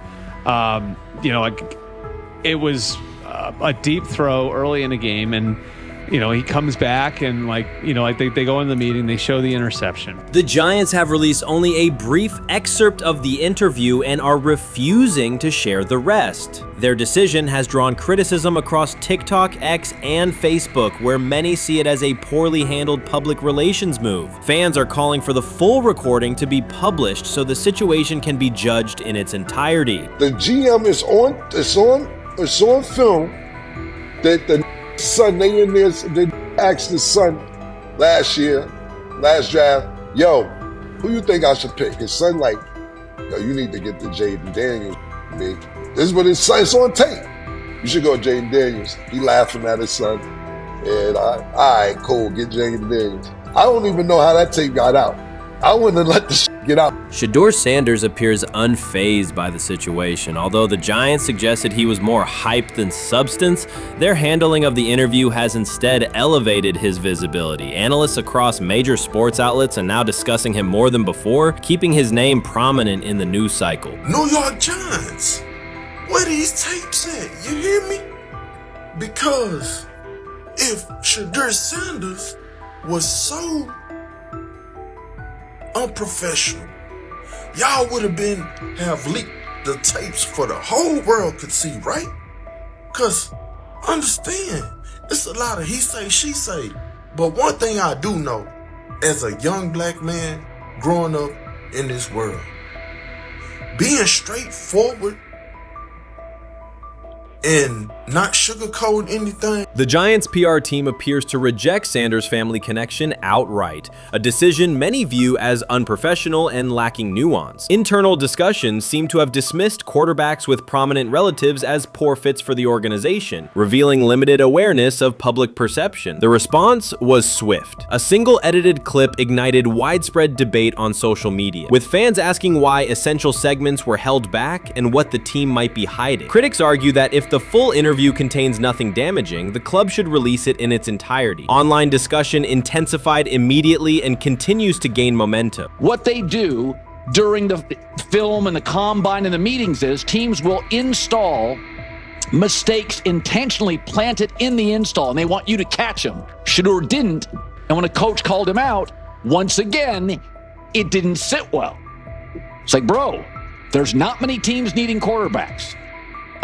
it was a deep throw early in a game, and he comes back and they go in the meeting, they show the interception. The Giants have released only a brief excerpt of the interview and are refusing to share the rest. Their decision has drawn criticism across TikTok, X, and Facebook, where many see it as a poorly handled public relations move. Fans are calling for the full recording to be published so the situation can be judged in its entirety. The GM is on film that the son, they asked the son last draft, yo, who you think I should pick? His son like, yo, you need to get the Jaden Daniels, big. This is what his son, it's on tape. You should go Jaden Daniels. He laughing at his son. And all right, cool, get Jaden Daniels. I don't even know how that tape got out. I wouldn't have let the get out. Shedeur Sanders appears unfazed by the situation. Although the Giants suggested he was more hype than substance, their handling of the interview has instead elevated his visibility. Analysts across major sports outlets are now discussing him more than before, keeping his name prominent in the news cycle. New York Giants, where these tapes at? You hear me? Because if Shedeur Sanders was so unprofessional, y'all would have leaked the tapes for the whole world could see, right? Cause understand, it's a lot of he say, she say. But one thing I do know, as a young black man growing up in this world, being straightforward and not sugarcoat anything. The Giants' PR team appears to reject Sanders' family connection outright, a decision many view as unprofessional and lacking nuance. Internal discussions seem to have dismissed quarterbacks with prominent relatives as poor fits for the organization, revealing limited awareness of public perception. The response was swift. A single edited clip ignited widespread debate on social media, with fans asking why essential segments were held back and what the team might be hiding. Critics argue that if the full interview contains nothing damaging, the club should release it in its entirety. Online discussion intensified immediately and continues to gain momentum. What they do during the film and the combine and the meetings is teams will install mistakes intentionally planted in the install, and they want you to catch them. Shedeur didn't, and when a coach called him out, once again, it didn't sit well. It's like, bro, there's not many teams needing quarterbacks,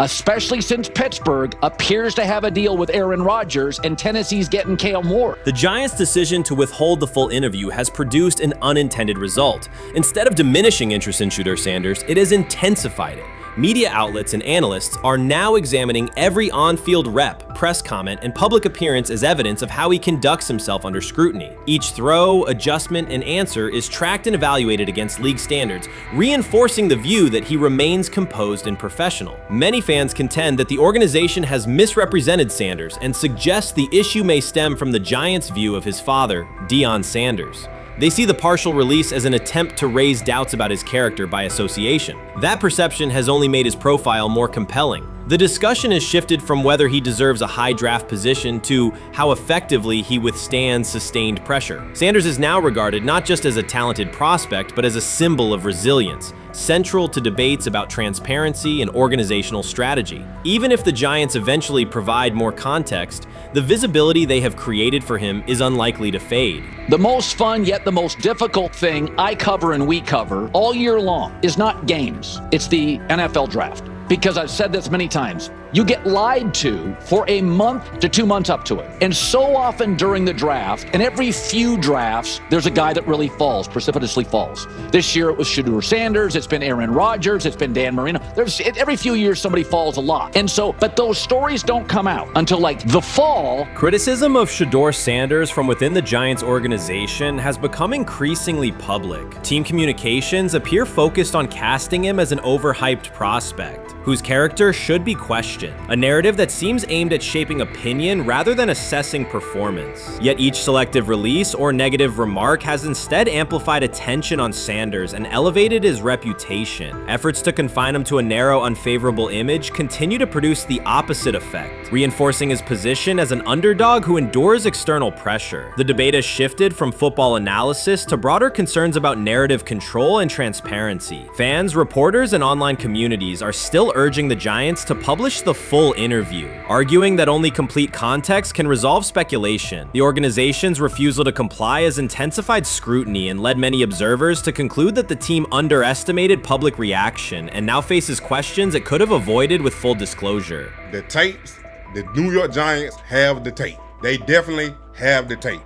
especially since Pittsburgh appears to have a deal with Aaron Rodgers and Tennessee's getting Kale Moore. The Giants' decision to withhold the full interview has produced an unintended result. Instead of diminishing interest in Shedeur Sanders, it has intensified it. Media outlets and analysts are now examining every on-field rep, press comment, and public appearance as evidence of how he conducts himself under scrutiny. Each throw, adjustment, and answer is tracked and evaluated against league standards, reinforcing the view that he remains composed and professional. Many fans contend that the organization has misrepresented Sanders and suggest the issue may stem from the Giants' view of his father, Deion Sanders. They see the partial release as an attempt to raise doubts about his character by association. That perception has only made his profile more compelling. The discussion has shifted from whether he deserves a high draft position to how effectively he withstands sustained pressure. Sanders is now regarded not just as a talented prospect, but as a symbol of resilience, central to debates about transparency and organizational strategy. Even if the Giants eventually provide more context, the visibility they have created for him is unlikely to fade. The most fun yet the most difficult thing I cover and we cover all year long is not games. It's the NFL draft. Because I've said this many times, you get lied to for a month to 2 months up to it. And so often during the draft, and every few drafts, there's a guy that really falls, precipitously falls. This year it was Shedeur Sanders, it's been Aaron Rodgers, it's been Dan Marino. Every few years somebody falls a lot. And so, but those stories don't come out until like the fall. Criticism of Shedeur Sanders from within the Giants organization has become increasingly public. Team communications appear focused on casting him as an overhyped prospect, whose character should be questioned, a narrative that seems aimed at shaping opinion rather than assessing performance. Yet each selective release or negative remark has instead amplified attention on Sanders and elevated his reputation. Efforts to confine him to a narrow, unfavorable image continue to produce the opposite effect, reinforcing his position as an underdog who endures external pressure. The debate has shifted from football analysis to broader concerns about narrative control and transparency. Fans, reporters, and online communities are still urging the Giants to publish the a full interview, arguing that only complete context can resolve speculation. The organization's refusal to comply has intensified scrutiny and led many observers to conclude that the team underestimated public reaction and now faces questions it could have avoided with full disclosure. The tapes, the New York Giants have the tape. They definitely have the tape.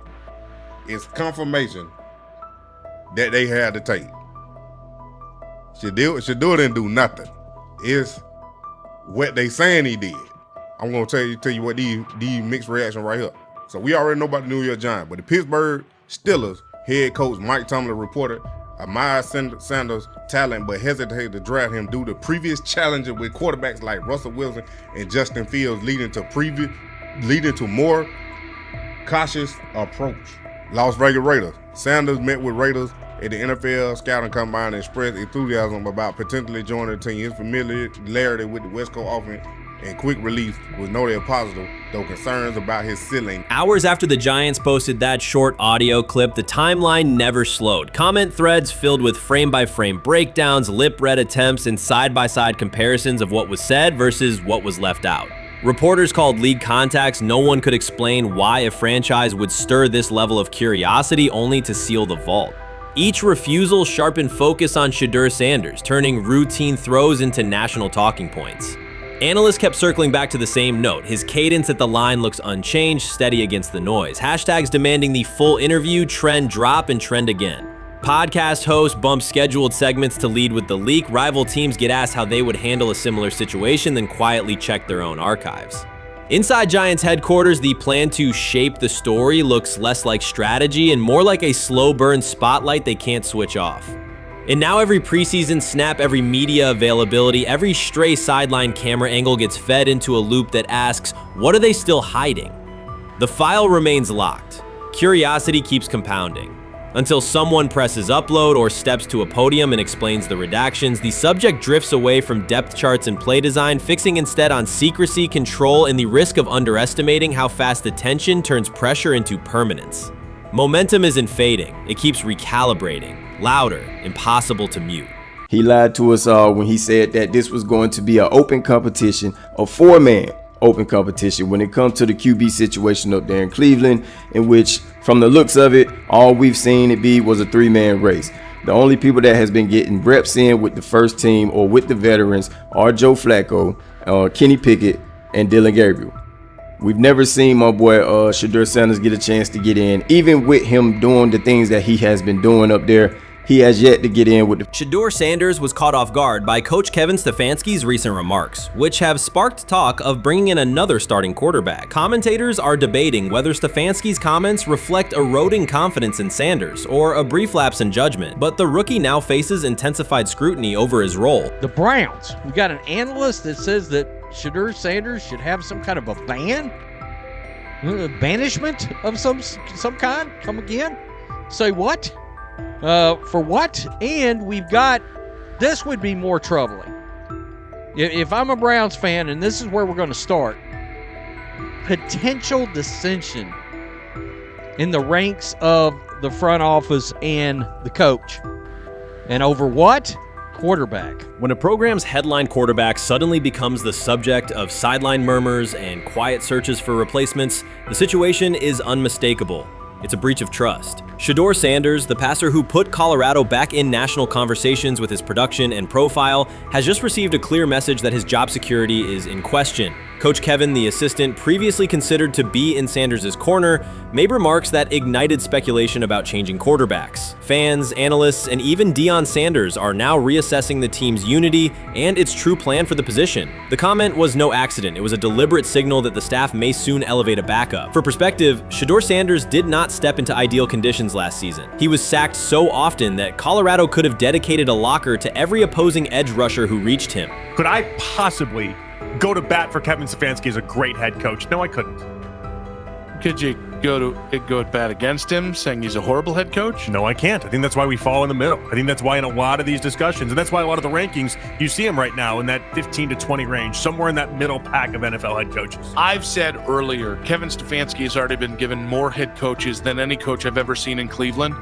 It's confirmation that they have the tape. Shedeur didn't do nothing. It's what they saying he did. I'm gonna tell you what these mixed reaction right here. So we already know about the New York Giants, but the Pittsburgh Steelers head coach Mike Tomlin reported Miles Sanders' talent, but hesitated to draft him due to previous challenges with quarterbacks like Russell Wilson and Justin Fields, leading to more cautious approach. Las Vegas Raiders. Sanders met with Raiders at the NFL scouting combine and expressed enthusiasm about potentially joining the team. His familiarity with the West Coast offense and quick release was noted positive, though concerns about his ceiling. Hours after the Giants posted that short audio clip, the timeline never slowed. Comment threads filled with frame-by-frame breakdowns, lip-read attempts, and side-by-side comparisons of what was said versus what was left out. Reporters called league contacts. No one could explain why a franchise would stir this level of curiosity only to seal the vault. Each refusal sharpened focus on Shedeur Sanders, turning routine throws into national talking points. Analysts kept circling back to the same note. His cadence at the line looks unchanged, steady against the noise. Hashtags demanding the full interview, trend drop, and trend again. Podcast hosts bump scheduled segments to lead with the leak. Rival teams get asked how they would handle a similar situation, then quietly check their own archives. Inside Giants headquarters, the plan to shape the story looks less like strategy and more like a slow burn spotlight they can't switch off. And now every preseason snap, every media availability, every stray sideline camera angle gets fed into a loop that asks, what are they still hiding? The file remains locked. Curiosity keeps compounding. Until someone presses upload or steps to a podium and explains the redactions, the subject drifts away from depth charts and play design, fixing instead on secrecy, control, and the risk of underestimating how fast attention turns pressure into permanence. Momentum isn't fading, it keeps recalibrating, louder, impossible to mute. He lied to us all when he said that this was going to be an open competition, a four-man open competition when it comes to the QB situation up there in Cleveland, in which, from the looks of it, all we've seen it be was a three-man race. The only people that has been getting reps in with the first team or with the veterans are Joe Flacco, Kenny Pickett, and Dillon Gabriel. We've never seen my boy Shedeur Sanders get a chance to get in. Even with him doing the things that he has been doing up there, he has yet to get in with the... Shedeur Sanders was caught off guard by Coach Kevin Stefanski's recent remarks, which have sparked talk of bringing in another starting quarterback. Commentators are debating whether Stefanski's comments reflect eroding confidence in Sanders or a brief lapse in judgment, but the rookie now faces intensified scrutiny over his role. The Browns, we got an analyst that says that Shedeur Sanders should have some kind of a ban? Banishment of some kind? Come again? Say what? For what? And we've got, this would be more troubling. If I'm a Browns fan, and this is where we're going to start, potential dissension in the ranks of the front office and the coach. And over what? Quarterback. When a program's headline quarterback suddenly becomes the subject of sideline murmurs and quiet searches for replacements, the situation is unmistakable. It's a breach of trust. Shedeur Sanders, the passer who put Colorado back in national conversations with his production and profile, has just received a clear message that his job security is in question. Coach Kevin, the assistant previously considered to be in Sanders' corner, made remarks that ignited speculation about changing quarterbacks. Fans, analysts, and even Deion Sanders are now reassessing the team's unity and its true plan for the position. The comment was no accident. It was a deliberate signal that the staff may soon elevate a backup. For perspective, Shedeur Sanders did not step into ideal conditions last season. He was sacked so often that Colorado could have dedicated a locker to every opposing edge rusher who reached him. Could I possibly go to bat for Kevin Stefanski as a great head coach? No, I couldn't. Could you go at bat against him, saying he's a horrible head coach? No, I can't. I think that's why we fall in the middle. I think that's why in a lot of these discussions, and that's why a lot of the rankings, you see him right now in that 15 to 20 range, somewhere in that middle pack of NFL head coaches. I've said earlier, Kevin Stefanski has already been given more head coaches than any coach I've ever seen in Cleveland.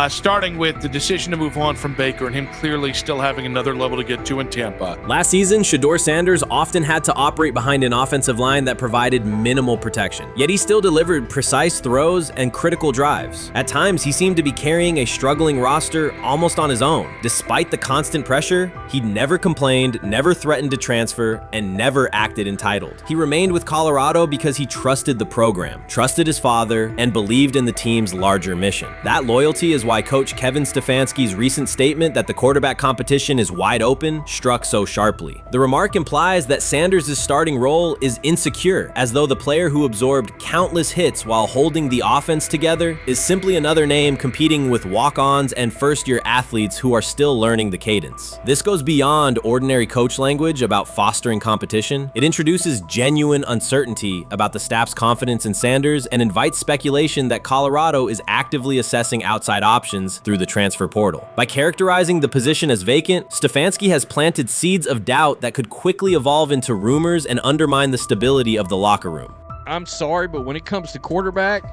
Starting with the decision to move on from Baker and him clearly still having another level to get to in Tampa. Last season, Shedeur Sanders often had to operate behind an offensive line that provided minimal protection, yet he still delivered precise throws and critical drives. At times, he seemed to be carrying a struggling roster almost on his own. Despite the constant pressure, he never complained, never threatened to transfer, and never acted entitled. He remained with Colorado because he trusted the program, trusted his father, and believed in the team's larger mission. That loyalty is why Coach Kevin Stefanski's recent statement that the quarterback competition is wide open struck so sharply. The remark implies that Sanders' starting role is insecure, as though the player who absorbed countless hits while holding the offense together is simply another name competing with walk-ons and first-year athletes who are still learning the cadence. This goes beyond ordinary coach language about fostering competition. It introduces genuine uncertainty about the staff's confidence in Sanders and invites speculation that Colorado is actively assessing outside options through the transfer portal. By characterizing the position as vacant, Stefanski has planted seeds of doubt that could quickly evolve into rumors and undermine the stability of the locker room. I'm sorry, but when it comes to quarterback,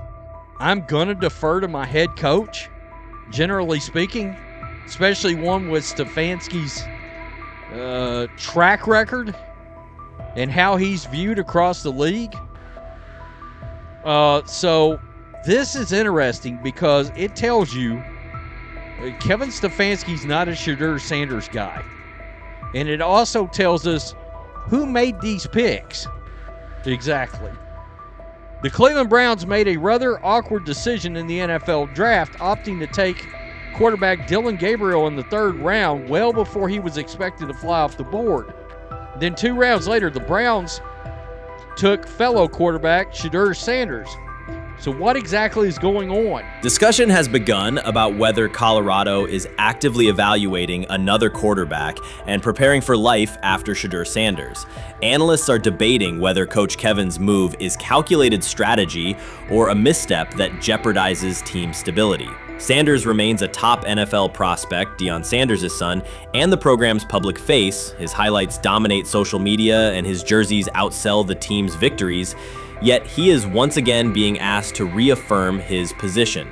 I'm gonna defer to my head coach, generally speaking, especially one with Stefanski's track record and how he's viewed across the league. So this is interesting because it tells you Kevin Stefanski's not a Shedeur Sanders guy. And it also tells us who made these picks. Exactly. The Cleveland Browns made a rather awkward decision in the NFL draft, opting to take quarterback Dylan Gabriel in the 3rd round well before he was expected to fly off the board. Then 2 rounds later, the Browns took fellow quarterback Shedeur Sanders. So what exactly is going on? Discussion has begun about whether Colorado is actively evaluating another quarterback and preparing for life after Shedeur Sanders. Analysts are debating whether Coach Kevin's move is calculated strategy or a misstep that jeopardizes team stability. Sanders remains a top NFL prospect, Deion Sanders' son, and the program's public face. His highlights dominate social media and his jerseys outsell the team's victories. Yet he is once again being asked to reaffirm his position.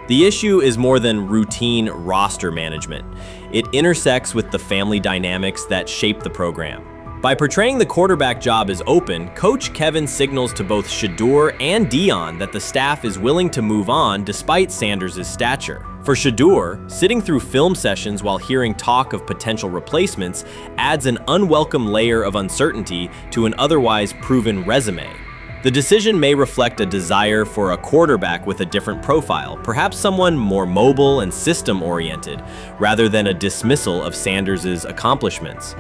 The issue is more than routine roster management. It intersects with the family dynamics that shape the program. By portraying the quarterback job as open, Coach Kevin signals to both Shedeur and Deion that the staff is willing to move on despite Sanders' stature. For Shedeur, sitting through film sessions while hearing talk of potential replacements adds an unwelcome layer of uncertainty to an otherwise proven resume. The decision may reflect a desire for a quarterback with a different profile, perhaps someone more mobile and system-oriented, rather than a dismissal of Sanders' accomplishments.